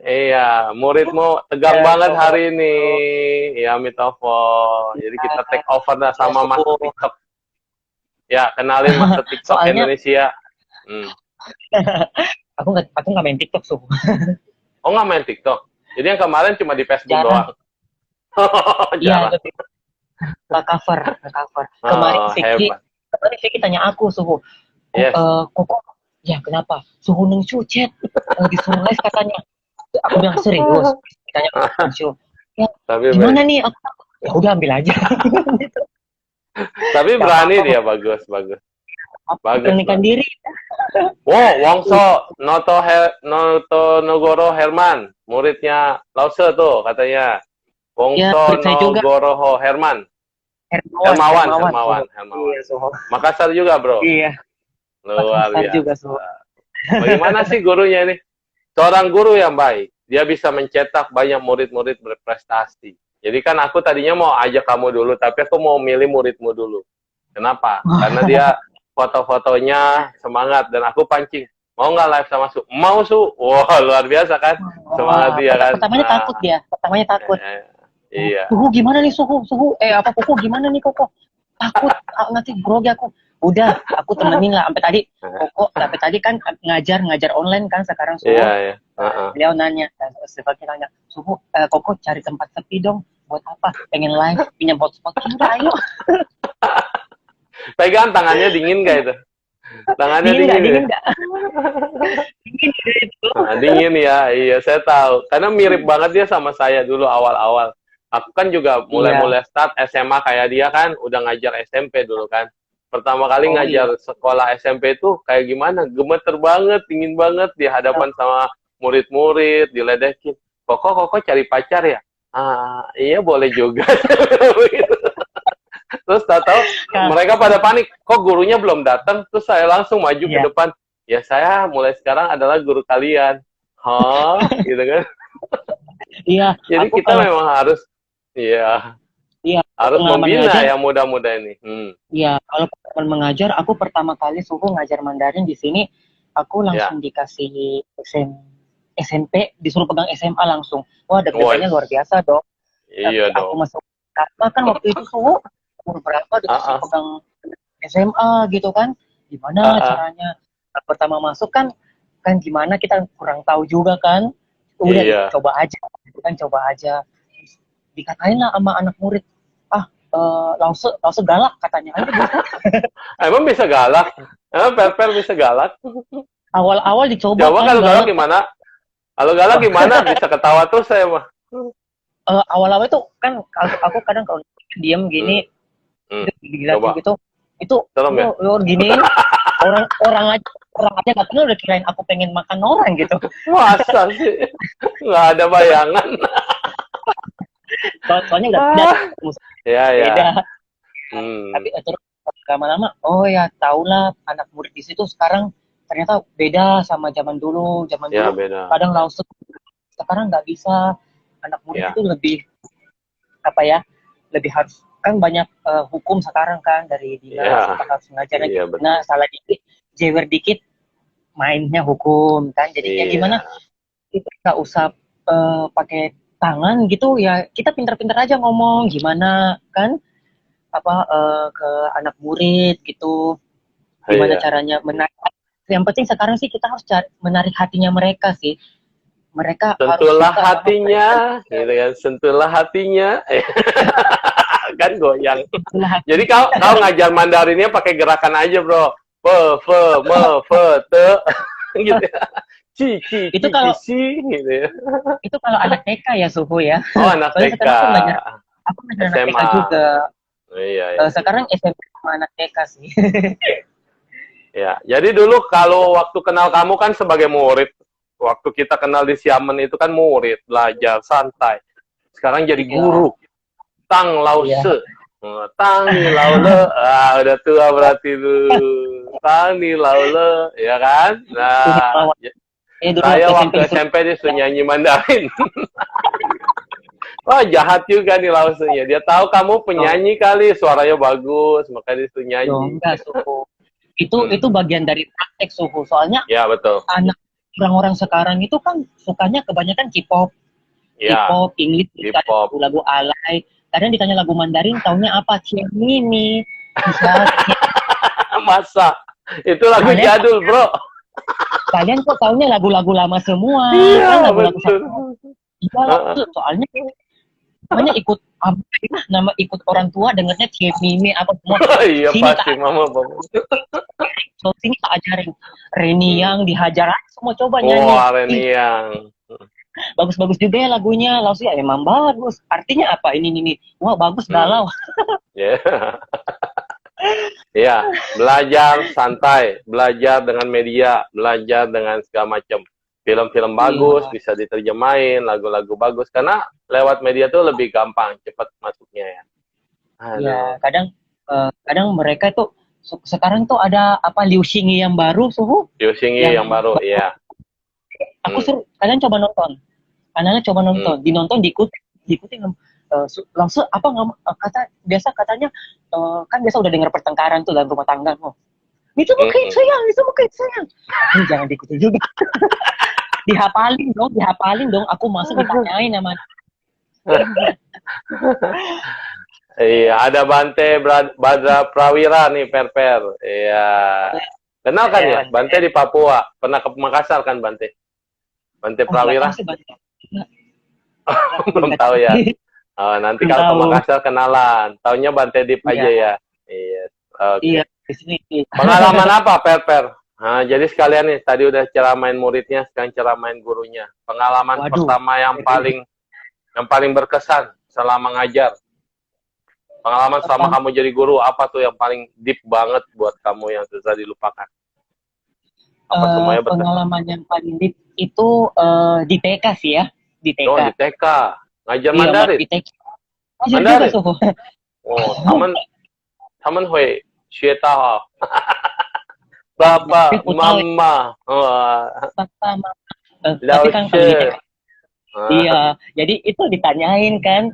Iya, muridmu tegang Ya, banget Suhu. hari ini. Ya, Mitofo. Jadi kita take over dah sama Ya, Master Suhu. TikTok. Ya, kenalin Master TikTok Soalnya Indonesia. Hmm. aku nggak main TikTok, Suhu. Oh, nggak main TikTok. Jadi yang kemarin cuma di Facebook Jarang. doang. Iya, Jarang. lebih ke cover. Kemarin Oh, hebat. Vicky tanya aku, Suhu. Yes. Koko, ya kenapa? Suhu neng chat disuruh live katanya. Aku bilang serius. Ditanya Neng ya Tapi gimana nih? Aku ya udah ambil aja. tapi Gak berani apa-apa. dia, bagus. Aku Bagus, beranikan bagus. diri. Wow, Wongso Noto Nogoro Herman, muridnya Lause tuh katanya. Ya, Wongso murid saya juga. Nogoro Herman. Hermawan. Hermawan. Iya, Suhu. Makassar juga, Bro. Iya. Luar Makassar biasa. juga, Suhu. Bagaimana sih gurunya ini? Seorang guru yang baik. Dia bisa mencetak banyak murid-murid berprestasi. Jadi kan aku tadinya mau ajak kamu dulu, tapi aku mau milih muridmu dulu. Kenapa? Karena dia foto-fotonya semangat dan aku pancing. Mau nggak live sama Su? Mau, Su. Wah, luar biasa kan? Semangat dia kan. Pertamanya Nah, takut dia. Takut. Iya. Suhu gimana nih Suhu? Koko gimana nih Koko? Takut nanti grogi aku. Udah, aku temenin lah sampai tadi. Koko sampai tadi kan ngajar online kan sekarang Suhu. Iya. Beliau nanya, sebagai nanya, Suhu, Koko cari tempat sepi dong. Buat apa? Pengen live, pinjam hotspot. Udah, ayo. Pegang tangannya dingin gak itu? Tangannya dingin nggak? Dingin itu. Nah, dingin ya, iya saya tahu. Karena mirip banget dia sama saya dulu awal-awal. Aku kan juga mulai start SMA kayak dia kan, udah ngajar SMP dulu kan. Pertama kali ngajar sekolah SMP itu kayak gimana? Gemeter banget, dingin banget di hadapan sama murid-murid, diledekin. Koko cari pacar ya? Ah, iya boleh juga. Terus tahu mereka pada panik, kok gurunya belum datang? Terus saya langsung maju ke depan. Ya saya mulai sekarang adalah guru kalian. Hah? Gitu kan? Iya. Jadi kita memang harus, harus membina yang muda-muda ini. Iya, kalau mengajar, aku pertama kali Suhu ngajar Mandarin di sini, aku langsung dikasih SMP, disuruh pegang SMA langsung. Wah, deg-degannya luar biasa dong. Iya dong. Aku masuk karena kan waktu itu Suhu umur berapa dikasih pegang SMA gitu kan? Gimana caranya? Pertama masuk kan gimana kita kurang tahu juga kan? Udah coba aja. Dikatain lah sama anak murid. Lause galak katanya. Emang bisa galak? Emang Per bisa galak? Awal-awal dicoba. Coba kalau galak gimana? Kalau galak gimana? Bisa ketawa terus saya mah. Awal-awal itu kan aku kadang kalau diem gini, gitu, itu gini orang aja nggak kenal udah kirain aku pengen makan orang gitu. Masa sih? Nggak ada bayangan. Soalnya nggak beda. Beda. Tapi terus lama-lama, tau lah anak murid di situ sekarang ternyata beda sama zaman dulu. Beda. Kadang langsung sekarang nggak bisa. Anak murid itu lebih lebih harus kan banyak hukum sekarang kan dari dinas harus mengajarnya. Nah salah dikit, jewer dikit, mainnya hukum kan. Jadinya gimana? Kita nggak usah pakai tangan gitu ya. Kita pintar-pintar aja ngomong gimana kan? Ke anak murid gitu. Gimana caranya menarik? Yang penting sekarang sih kita harus menarik hatinya mereka sih. Mereka sentuhlah hatinya, gitu kan? Sentuhlah hatinya, kan goyang. Jadi kau ngajar Mandarinnya pakai gerakan aja, bro. Gitu. Itu kalau gitu ya. Itu kalau anak TK ya Suhu ya. Oh anak TK. Aku ngajar anak TK juga. Iya. Sekarang SMP sama anak TK sih. Ya, jadi dulu kalau waktu kenal kamu kan sebagai murid. Waktu kita kenal di Xiamen itu kan murid, belajar, santai. Sekarang jadi guru. Tang Lause. Tang Ni Laule. Udah tua berarti lu. Tang Ni Laule, ya kan? Nah, saya waktu SMP disuruh nyanyi Mandarin. Wah, jahat juga nih Lausenya. Dia tahu kamu penyanyi kali, suaranya bagus, makanya disuruh nyanyi. Enggak, Suhu. Itu bagian dari praktek suhu. Soalnya Ya, betul. anak orang-orang sekarang itu kan sukanya kebanyakan K-pop, Ya, K-pop, English, K-pop. lagu alay. Kadang ditanya lagu Mandarin, taunya apa? Ciemini. Bisa. Masa? Itu lagu Kalian- jadul, bro. Kalian kok taunya lagu-lagu lama semua? Iya, Kan lagu-lagu betul. Iya, soalnya namanya ikut nama ikut orang tua dengarnya Ciemini apa semua. Iya, Sini pasti, tak mama, bapak. so, sini tak ajarin. Reni yang dihajar semua coba nyanyi. Wah, Reni yang. Bagus-bagus juga ya lagunya. Langsung ya emang bagus. Artinya apa ini? Wah, bagus galau. Ya. Ya, belajar santai, belajar dengan media, belajar dengan segala macam. Film-film bagus, bisa diterjemahin, lagu-lagu bagus. Karena lewat media tuh lebih gampang, cepat masuknya ya. Ya, kadang mereka tuh sekarang tuh ada apa Liu Xingyi yang baru suhu. Liu Xingyi yang baru, iya. Aku suruh kalian coba nonton. Anak-anak coba nonton, dinonton diikuti langsung apa biasa katanya kan biasa udah dengar pertengkaran tuh dalam rumah tangga. Itu mungkin sayang. Ini jangan diikuti juga. dihafalin dong. Aku masuk ditanyain sama. Iya, ada Bante Badra Prawira nih, Per. Iya. Kenal kan ya? Bante di Papua. Pernah ke Makassar kan, Bante? Bante Prawira? Belum tahu ya. Oh, nanti kalau ke Makassar kenalan. Taunya Bante Dip aja ya. Iya. Iya, di sini. Pengalaman apa, Per? Nah, jadi sekalian nih, tadi udah ceramain muridnya, sekarang ceramain gurunya. Pengalaman pertama yang paling berkesan selama ngajar. Pengalaman selama kamu jadi guru, apa tuh yang paling deep banget buat kamu yang susah dilupakan? Apa semuanya berkesan? Pengalaman yang paling deep itu di TK sih ya. Di TK. Oh, di TK. Ngajar Mandarin? Di TK. Mandarin? Oh, taman hui, xue dao. Bapak, mama. Tapi kan kalau di TK. Iya, jadi itu ditanyain kan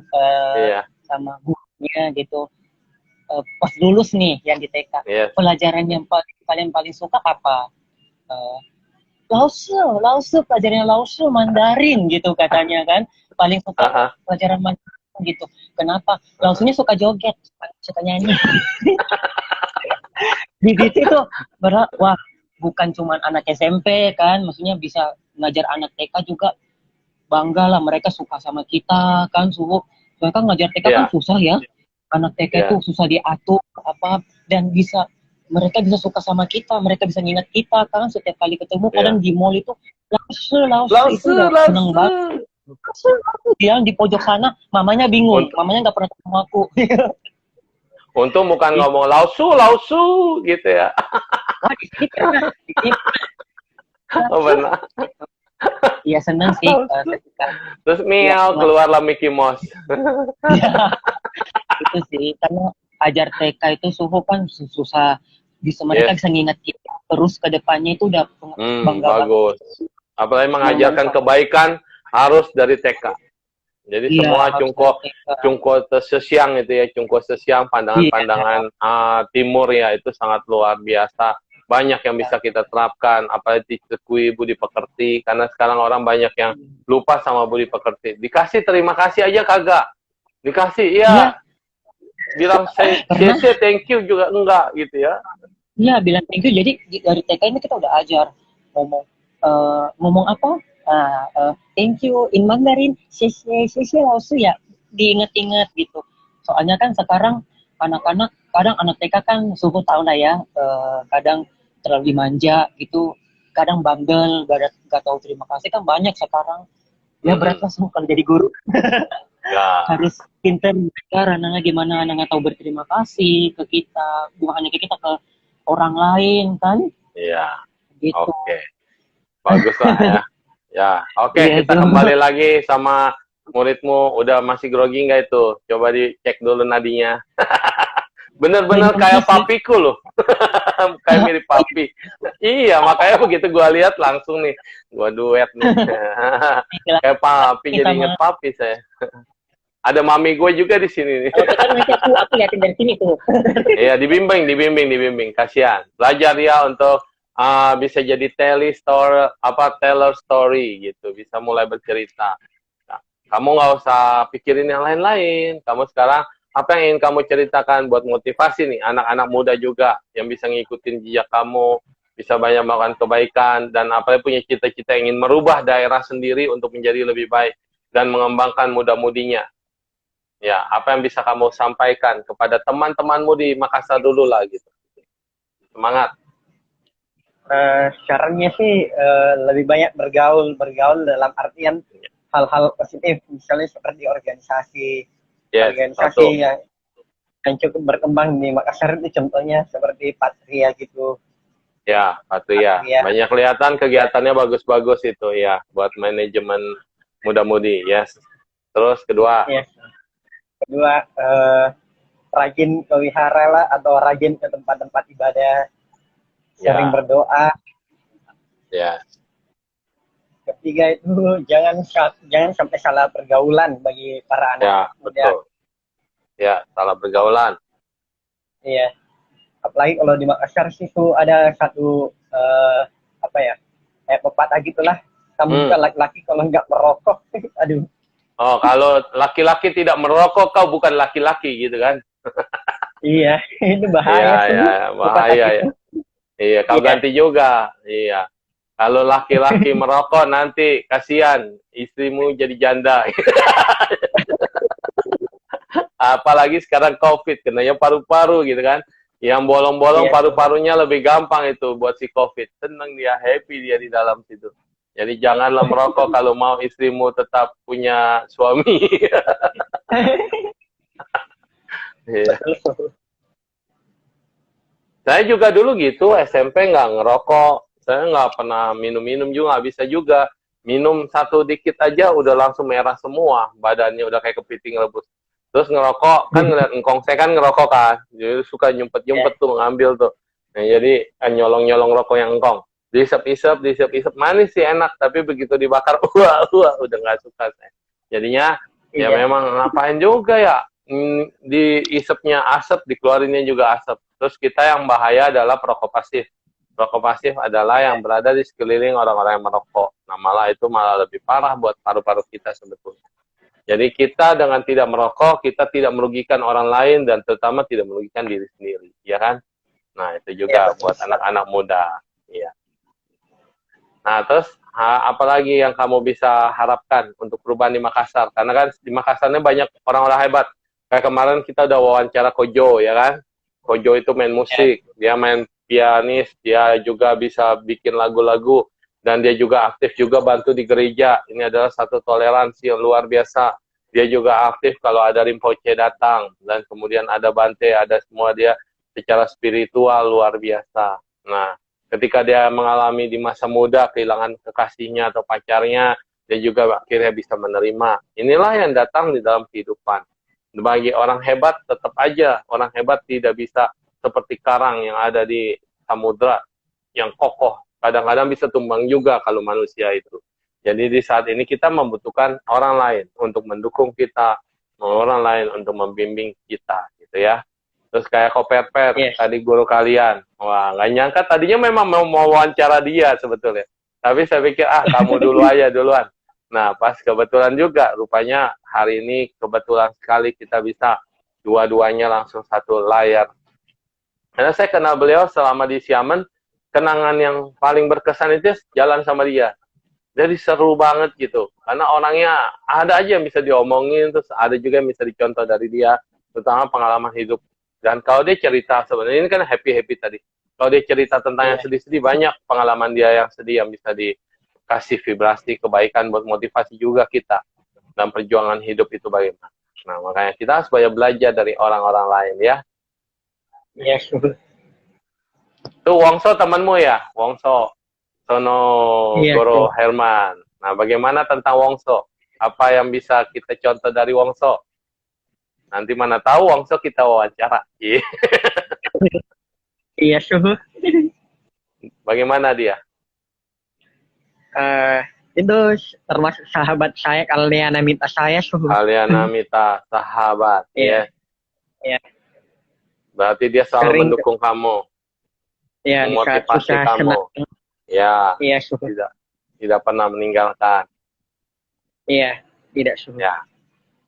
sama gurunya gitu. Pas lulus nih yang di TK. Pelajaran yang paling suka apa? Lause, pelajaran Lause Mandarin gitu katanya kan. Paling suka pelajaran Mandarin gitu. Kenapa? Lausenya suka joget, suka nyanyi. Di situ tuh wah, bukan cuma anak SMP kan, maksudnya bisa ngajar anak TK juga bangga lah, mereka suka sama kita kan, suhu. Mereka ngajar TK kan susah ya. Anak TK itu susah diatur apa dan mereka bisa suka sama kita, mereka bisa ngingat kita kan setiap kali ketemu. Kadang di mall itu Lause itu udah seneng banget. Dia di pojok sana, mamanya bingung, mamanya nggak pernah ketemu aku. Untung bukan ngomong lausu gitu ya. Oh, benar. Iya, seneng sih. Terus miau keluarlah Mickey Mouse. Itu sih, karena ajar TK itu suhu kan susah. Mereka bisa ngingat kita terus ke depannya itu udah bangga bagus. Apalagi mengajarkan kebaikan harus dari TK. Jadi semua cungko sesiang itu ya, cungko sesiang pandangan-pandangan timur ya, itu sangat luar biasa. Banyak yang bisa kita terapkan, apalagi di budi pekerti, karena sekarang orang banyak yang lupa sama budi pekerti. Dikasih terima kasih aja kagak. Dikasih bilang saya thank you juga enggak gitu ya. Iya, bilang thank you. Jadi dari TK ini kita udah ajar ngomong apa? Thank you in Mandarin, xie lausu ya, diingat-ingat gitu. Soalnya kan sekarang anak-anak, kadang anak TK kan suhu tahu lah ya, kadang terlalu dimanja gitu, kadang bandel, gak tahu terima kasih kan banyak sekarang. Ya berat lah kalau jadi guru. Harus pintar belajar anak-anak gimana anak tahu berterima kasih ke kita, bukan hanya ke kita, ke orang lain kan. Iya. Gitu. Oke. Bagus lah ya. Ya, oke, kita kembali lagi sama muridmu. Udah masih grogi nggak itu? Coba dicek dulu nadinya. Bener-bener kayak papiku loh. Kayak mirip papi. Iya, makanya begitu gua lihat langsung nih, gua duet nih. Kayak papi, jadi inget papi saya. Ada mami gue juga di sini nih. Kalau kan nanti aku liatin dari sini tuh. Iya, dibimbing. Kasihan. Belajar dia untuk bisa jadi teller story gitu. Bisa mulai bercerita. Nah, kamu nggak usah pikirin yang lain-lain. Kamu sekarang apa yang ingin kamu ceritakan buat motivasi nih anak-anak muda juga yang bisa ngikutin jejak kamu, bisa banyak melakukan kebaikan dan apalagi punya cita-cita ingin merubah daerah sendiri untuk menjadi lebih baik dan mengembangkan muda-mudinya. Ya, apa yang bisa kamu sampaikan kepada teman-temanmu di Makassar dulu lah gitu. Semangat. Caranya sih lebih banyak bergaul dalam artian hal-hal positif, misalnya seperti organisasi yang cukup berkembang di Makassar itu contohnya seperti Patria gitu. Ya, Patria. Banyak kelihatan kegiatannya bagus-bagus itu ya buat manajemen muda-mudi. Yes. Terus kedua. Yes. Kedua, rajin ke wihara lah atau rajin ke tempat-tempat ibadah, sering berdoa. Ya. Ketiga itu jangan sampai salah pergaulan bagi para anak muda. Betul. Ya, salah pergaulan. Iya. Apalagi kalau di Makassar sih tuh ada satu pepatah gitulah. Kamu bukan laki-laki kalau nggak merokok. Aduh. Oh, kalau laki-laki tidak merokok, kau bukan laki-laki gitu kan? Iya, itu bahaya. Iya, bahaya ya. Iya, kau ganti juga. Iya. Kalau laki-laki merokok nanti kasihan istrimu jadi janda. Apalagi sekarang COVID, kenanya paru-paru gitu kan. Yang bolong-bolong paru-parunya lebih gampang itu buat si COVID. Senang dia, happy dia di dalam situ. Jadi janganlah merokok kalau mau istrimu tetap punya suami. Yeah. Saya juga dulu gitu, SMP nggak ngerokok. Saya nggak pernah minum-minum juga, nggak bisa juga. Minum satu dikit aja udah langsung merah semua. Badannya udah kayak kepiting rebus. Terus ngerokok, kan ngeliat engkong saya kan ngerokok kan. Jadi suka nyumpet-nyumpet tuh, ngambil tuh. Nah, jadi nyolong-nyolong rokok yang engkong. Diisep-isep, manis sih enak, tapi begitu dibakar, udah nggak suka saya. Jadinya, ya memang ngapain juga ya, diisepnya asap, dikeluarinnya juga asap. Terus kita yang bahaya adalah perokok pasif. Perokok pasif adalah yang berada di sekeliling orang-orang yang merokok. Nah, malah itu malah lebih parah buat paru-paru kita sebetulnya. Jadi kita dengan tidak merokok, kita tidak merugikan orang lain, dan terutama tidak merugikan diri sendiri, ya kan? Nah, itu juga buat anak-anak muda. Iya. Nah, terus apalagi yang kamu bisa harapkan untuk perubahan di Makassar? Karena kan di Makassarnya banyak orang-orang hebat. Kayak kemarin kita udah wawancara Kojo, ya kan? Kojo itu main musik, dia main pianis, dia juga bisa bikin lagu-lagu, dan dia juga aktif juga bantu di gereja. Ini adalah satu toleransi yang luar biasa. Dia juga aktif kalau ada Rinpoche datang, dan kemudian ada Bante, ada semua, dia secara spiritual luar biasa. Nah, ketika dia mengalami di masa muda kehilangan kekasihnya atau pacarnya, dia juga akhirnya bisa menerima. Inilah yang datang di dalam kehidupan. Bagi orang hebat, tetap aja orang hebat tidak bisa seperti karang yang ada di samudra yang kokoh. Kadang-kadang bisa tumbang juga kalau manusia itu. Jadi di saat ini kita membutuhkan orang lain untuk mendukung kita, orang lain untuk membimbing kita, gitu ya. Terus kayak Koperper, tadi guru kalian. Wah, nggak nyangka tadinya memang mau wawancara dia sebetulnya. Tapi saya pikir, kamu dulu aja duluan. Nah, pas kebetulan juga, rupanya hari ini kebetulan sekali kita bisa dua-duanya langsung satu layar. Karena saya kenal beliau selama di Xiamen, kenangan yang paling berkesan itu jalan sama dia. Jadi seru banget gitu. Karena orangnya ada aja yang bisa diomongin, terus ada juga yang bisa dicontoh dari dia, terutama pengalaman hidup. Dan kalau dia cerita, sebenarnya ini kan happy-happy tadi. Kalau dia cerita tentang yang sedih-sedih, banyak pengalaman dia yang sedih yang bisa dikasih vibrasi, kebaikan buat motivasi juga kita. Dan perjuangan hidup itu bagaimana. Nah, makanya kita harus banyak belajar dari orang-orang lain ya. Yes. Tuh Wongso temanmu ya? Wongso. Sono Goro Herman. Nah, bagaimana tentang Wongso? Apa yang bisa kita contoh dari Wongso? Nanti mana tahu Wongso kita wawancara. Iya, suhu. Bagaimana dia? itu termasuk sahabat saya, Kalyanamita saya suhu. Kalyanamita, sahabat. Iya. Ya. Berarti dia selalu Sering mendukung kamu, ya memotivasi susah kamu. senang. Ya, Iya suhu. tidak pernah meninggalkan. Iya, tidak suhu.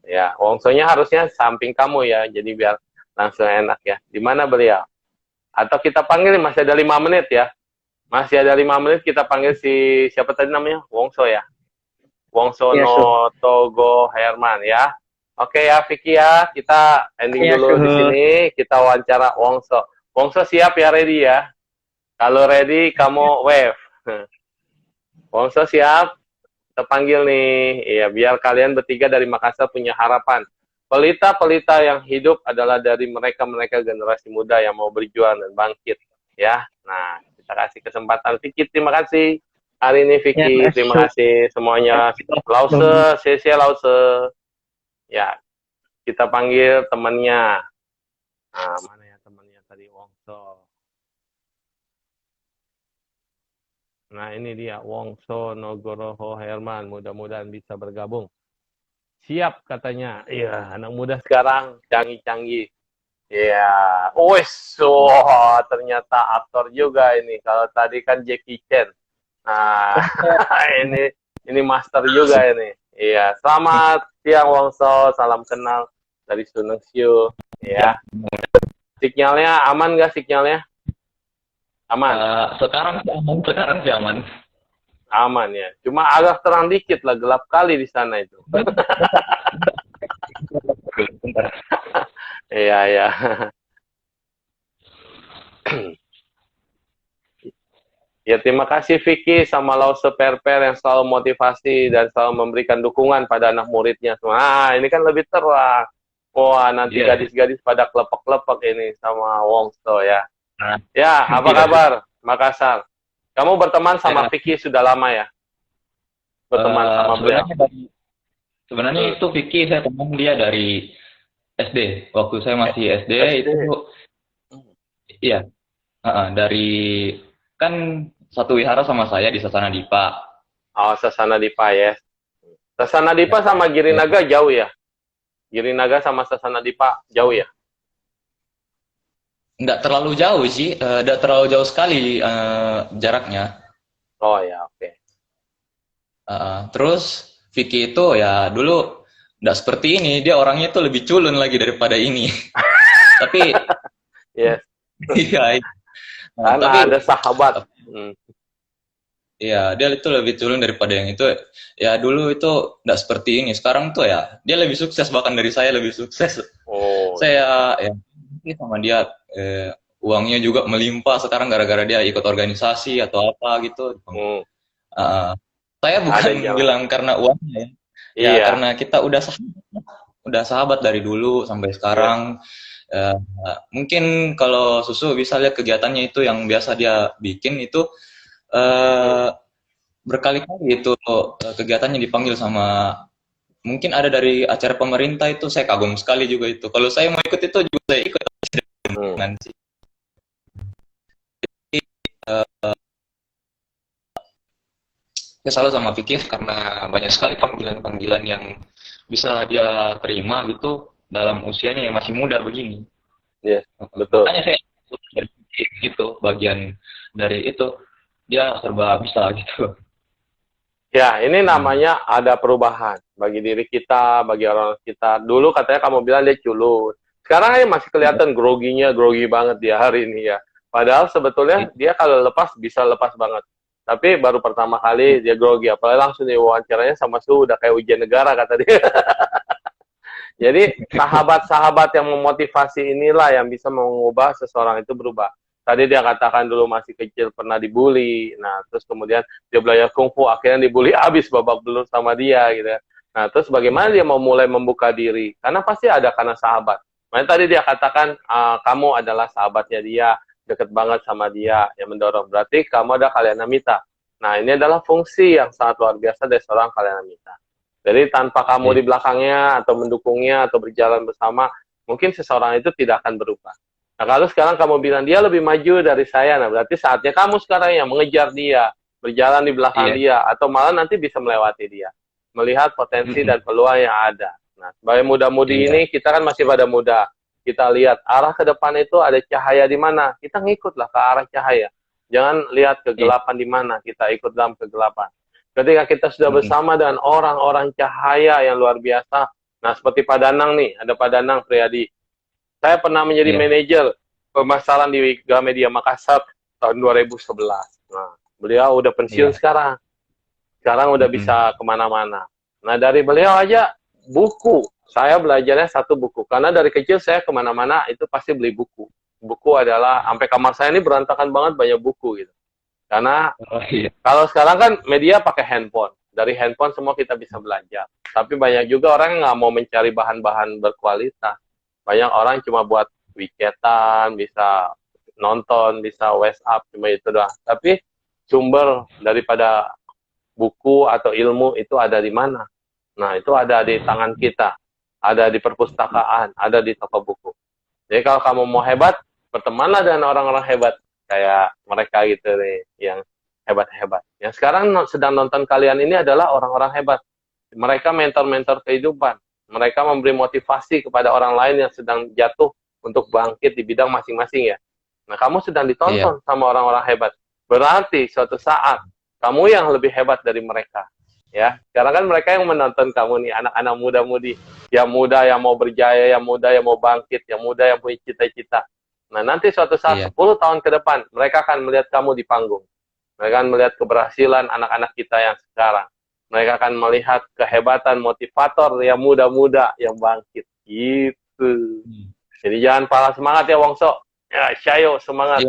Ya, Wongsonya harusnya samping kamu ya, jadi biar langsung enak ya. Di mana beliau? Atau kita panggil, masih ada 5 menit ya. Masih ada 5 menit, kita panggil si, siapa tadi namanya? Wongso ya? Wongso Iya, no Togo Herman ya. Oke ya, Vicky ya, kita ending Iya, dulu di suhu. sini, kita wawancara Wongso. Wongso siap ya, ready ya? Kalau ready, kamu wave. Wongso siap? Kita panggil nih, ya biar kalian bertiga dari Makassar punya harapan. Pelita-pelita yang hidup adalah dari mereka-mereka generasi muda yang mau berjuang dan bangkit, ya. Nah, kita kasih kesempatan Vicky, terima kasih. Hari ini Vicky, Ya, terima kasih semuanya. Lause, Lause. Ya, kita panggil temannya. Nah, mana ya temannya tadi, Wongso. Nah, ini dia, Wongso Nogoroho Herman. Mudah-mudahan bisa bergabung. Siap katanya. Iya, anak muda sekarang canggih-canggih. Iya. Ternyata aktor juga ini. Kalau tadi kan Jackie Chan. Nah, ini master juga ini. Iya, selamat siang Wongso, salam kenal dari Sunengsyu. Ya. Sinyalnya aman nggak sinyalnya? Aman. Sekarang sih aman. Aman ya. Cuma agak terang dikit lah, gelap kali di sana itu. Iya, ya. Ya, terima kasih Vicky sama Lause Perper yang selalu motivasi dan selalu memberikan dukungan pada anak muridnya semua. Ah, ini kan lebih terang. Wah, nanti gadis-gadis pada klepek-klepek ini sama Wongso ya. Ya, apa kabar Makassar? Kamu berteman sama Vicky sudah lama ya? Berteman sama beliau? Sebenarnya itu Vicky, saya teman dia dari SD. Waktu saya masih SD. Itu iya. Dari kan satu wihara sama saya di Sasana Dipa. Oh, Sasana Dipa ya. Sasana Dipa sama Girinaga jauh ya? Girinaga sama Sasana Dipa jauh ya? Nggak terlalu jauh sih, nggak terlalu jauh sekali jaraknya. Oh ya, oke. Terus Vicky itu ya dulu nggak seperti ini, dia orangnya itu lebih culun lagi daripada ini. Tapi yes. Iya. Karena tapi ada sahabat. Iya, dia itu lebih culun daripada yang itu. Ya dulu itu nggak seperti ini. Sekarang tuh ya dia lebih sukses, bahkan dari saya lebih sukses. Oh. Saya ya sama dia uangnya juga melimpah sekarang gara-gara dia ikut organisasi atau apa gitu. Saya bukan bilang karena uangnya ya. Ya karena kita udah sahabat dari dulu sampai sekarang. Mungkin kalau Susu bisa lihat kegiatannya itu yang biasa dia bikin itu berkali-kali itu kegiatannya dipanggil sama, mungkin ada dari acara pemerintah itu, saya kagum sekali juga itu. Kalau saya mau ikut itu juga saya ikut. Nanti saya selalu sama Vicky karena banyak sekali panggilan-panggilan yang bisa dia terima gitu dalam usianya yang masih muda begini. Iya, betul. Makanya saya gitu, bagian dari itu dia serba bisa gitu. Ya, ini namanya ada perubahan bagi diri kita, bagi orang kita. Dulu katanya kamu bilang dia culun. Sekarang ini masih kelihatan grogi banget dia hari ini ya. Padahal sebetulnya dia kalau lepas bisa lepas banget. Tapi baru pertama kali dia grogi, apalagi langsung diwawancaranya sama Su, udah kayak ujian negara kata dia. Jadi sahabat-sahabat yang memotivasi inilah yang bisa mengubah seseorang itu berubah. Tadi dia katakan dulu masih kecil pernah dibully, nah terus kemudian dia belajar kungfu, akhirnya dibully habis babak belur sama dia gitu ya. Nah terus bagaimana dia mau mulai membuka diri? Karena pasti ada karena sahabat. Makanya tadi dia katakan kamu adalah sahabatnya dia, deket banget sama dia, yang mendorong. Berarti kamu ada Kalyanamita. Nah ini adalah fungsi yang sangat luar biasa dari seorang Kalyanamita. Jadi tanpa kamu di belakangnya atau mendukungnya atau berjalan bersama, mungkin seseorang itu tidak akan berubah. Nah kalau sekarang kamu bilang dia lebih maju dari saya, nah berarti saatnya kamu sekarang yang mengejar dia, berjalan di belakang dia, atau malah nanti bisa melewati dia, melihat potensi dan peluang yang ada. Nah, sebagai muda-mudi ini, kita kan masih pada muda, kita lihat arah ke depan itu ada cahaya di mana, kita ngikutlah ke arah cahaya. Jangan lihat kegelapan di mana, kita ikut dalam kegelapan. Ketika kita sudah bersama dengan orang-orang cahaya yang luar biasa, nah seperti Pak Danang nih, ada Pak Danang Priadi. Saya pernah menjadi manajer pemasaran di Gramedia Makassar tahun 2011. Nah, beliau udah pensiun sekarang. Sekarang udah bisa kemana-mana. Nah, dari beliau aja buku. Saya belajarnya satu buku. Karena dari kecil saya kemana-mana itu pasti beli buku. Buku adalah, sampai kamar saya ini berantakan banget banyak buku gitu. Karena kalau sekarang kan media pakai handphone. Dari handphone semua kita bisa belajar. Tapi banyak juga orang yang nggak mau mencari bahan-bahan berkualitas. Banyak orang cuma buat widgetan, bisa nonton, bisa WhatsApp, cuma itu doang. Tapi sumber daripada buku atau ilmu itu ada di mana? Nah, itu ada di tangan kita. Ada di perpustakaan, ada di toko buku. Jadi kalau kamu mau hebat, bertemanlah dengan orang-orang hebat. Kayak mereka gitu nih, yang hebat-hebat. Yang sekarang sedang nonton kalian ini adalah orang-orang hebat. Mereka mentor-mentor kehidupan. Mereka memberi motivasi kepada orang lain yang sedang jatuh untuk bangkit di bidang masing-masing ya. Nah, kamu sedang ditonton sama orang-orang hebat. Berarti suatu saat, kamu yang lebih hebat dari mereka. Ya, sekarang kan mereka yang menonton kamu nih, anak-anak muda-mudi. Yang muda, yang mau berjaya, yang muda, yang mau bangkit, yang muda, yang punya cita-cita. Nah, nanti suatu saat 10 tahun ke depan, mereka akan melihat kamu di panggung. Mereka akan melihat keberhasilan anak-anak kita yang sekarang. Mereka akan melihat kehebatan motivator yang muda-muda yang bangkit. Gitu. Jadi jangan patah semangat ya, Wongso. Ya, Syayo, semangat.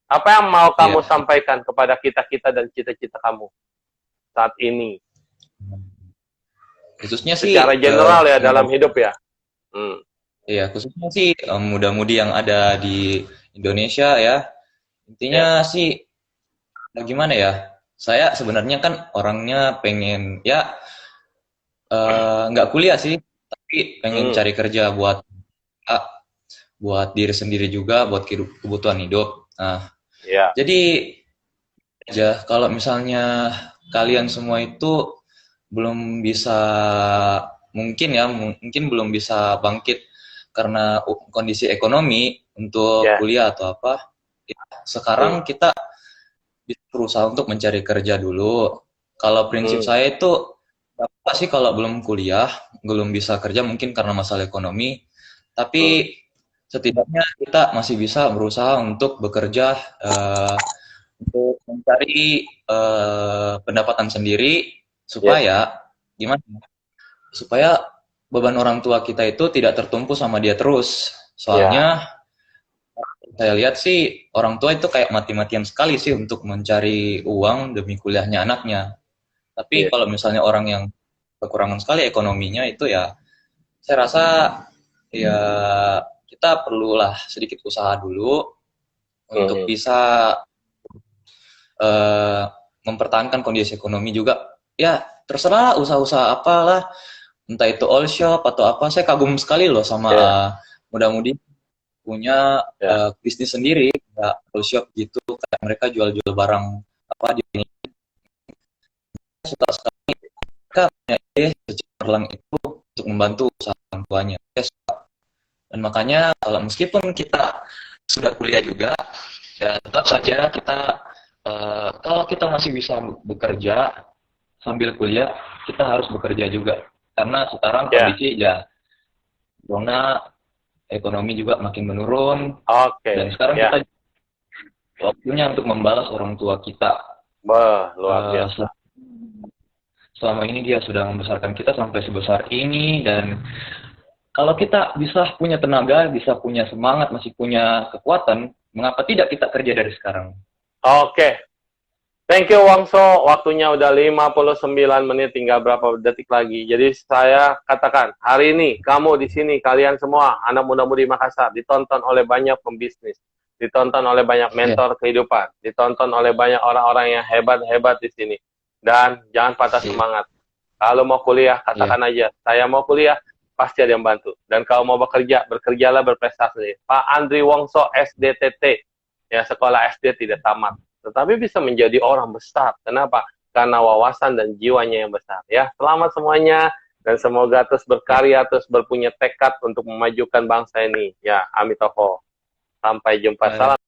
Apa yang mau kamu sampaikan kepada kita-kita dan cita-cita kamu saat ini? Khususnya sih secara general ya dalam hidup ya. Iya, khususnya sih muda-mudi yang ada di Indonesia ya. Intinya sih gimana ya? Saya sebenarnya kan orangnya pengen ya nggak kuliah sih, tapi pengen cari kerja buat diri sendiri juga, buat kebutuhan hidup. Nah, jadi aja kalau misalnya kalian semua itu belum bisa mungkin belum bisa bangkit karena kondisi ekonomi untuk kuliah atau apa. Sekarang kita bisa berusaha untuk mencari kerja dulu. Kalau prinsip saya itu apa sih kalau belum kuliah, belum bisa kerja mungkin karena masalah ekonomi, tapi setidaknya kita masih bisa berusaha untuk bekerja untuk mencari pendapatan sendiri supaya gimana? Supaya beban orang tua kita itu tidak tertumpu sama dia terus. Soalnya saya lihat sih orang tua itu kayak mati-matian sekali sih untuk mencari uang demi kuliahnya anaknya. Tapi kalau misalnya orang yang kekurangan sekali ekonominya itu ya saya rasa ya kita perlulah sedikit usaha dulu untuk bisa mempertahankan kondisi ekonomi juga. Ya terserah usaha-usaha apalah, entah itu all shop atau apa. Saya kagum sekali loh sama muda-mudi punya bisnis sendiri, kayak all shop gitu, kayak mereka jual-jual barang apa di ini. Suka sekali mereka punya ide cemerlang itu untuk membantu usaha orang tuanya. Dan makanya kalau meskipun kita sudah kuliah juga, ya tetap saja kita kalau kita masih bisa bekerja sambil kuliah, kita harus bekerja juga. Karena sekarang kondisi corona, ekonomi juga makin menurun. Dan sekarang kita waktunya untuk membalas orang tua kita. Luar biasa. Selama ini dia sudah membesarkan kita sampai sebesar ini, dan kalau kita bisa punya tenaga, bisa punya semangat, masih punya kekuatan, mengapa tidak kita kerja dari sekarang? Thank you Wongso, waktunya udah 59 menit, tinggal berapa detik lagi. Jadi saya katakan, hari ini kamu di sini, kalian semua anak muda-mudi Makassar ditonton oleh banyak pembisnis, ditonton oleh banyak mentor kehidupan, ditonton oleh banyak orang-orang yang hebat-hebat di sini. Dan jangan patah semangat. Kalau mau kuliah, katakan aja, saya mau kuliah, pasti ada yang bantu. Dan kalau mau bekerja, bekerjalah berprestasi. Pak Andri Wongso SDTT, ya sekolah SD tidak tamat. tetapi bisa menjadi orang besar. Kenapa? Karena wawasan dan jiwanya yang besar. Ya, selamat semuanya dan semoga terus berkarya, terus berpunya tekad untuk memajukan bangsa ini. Ya, Amitofo. Sampai jumpa. Salam.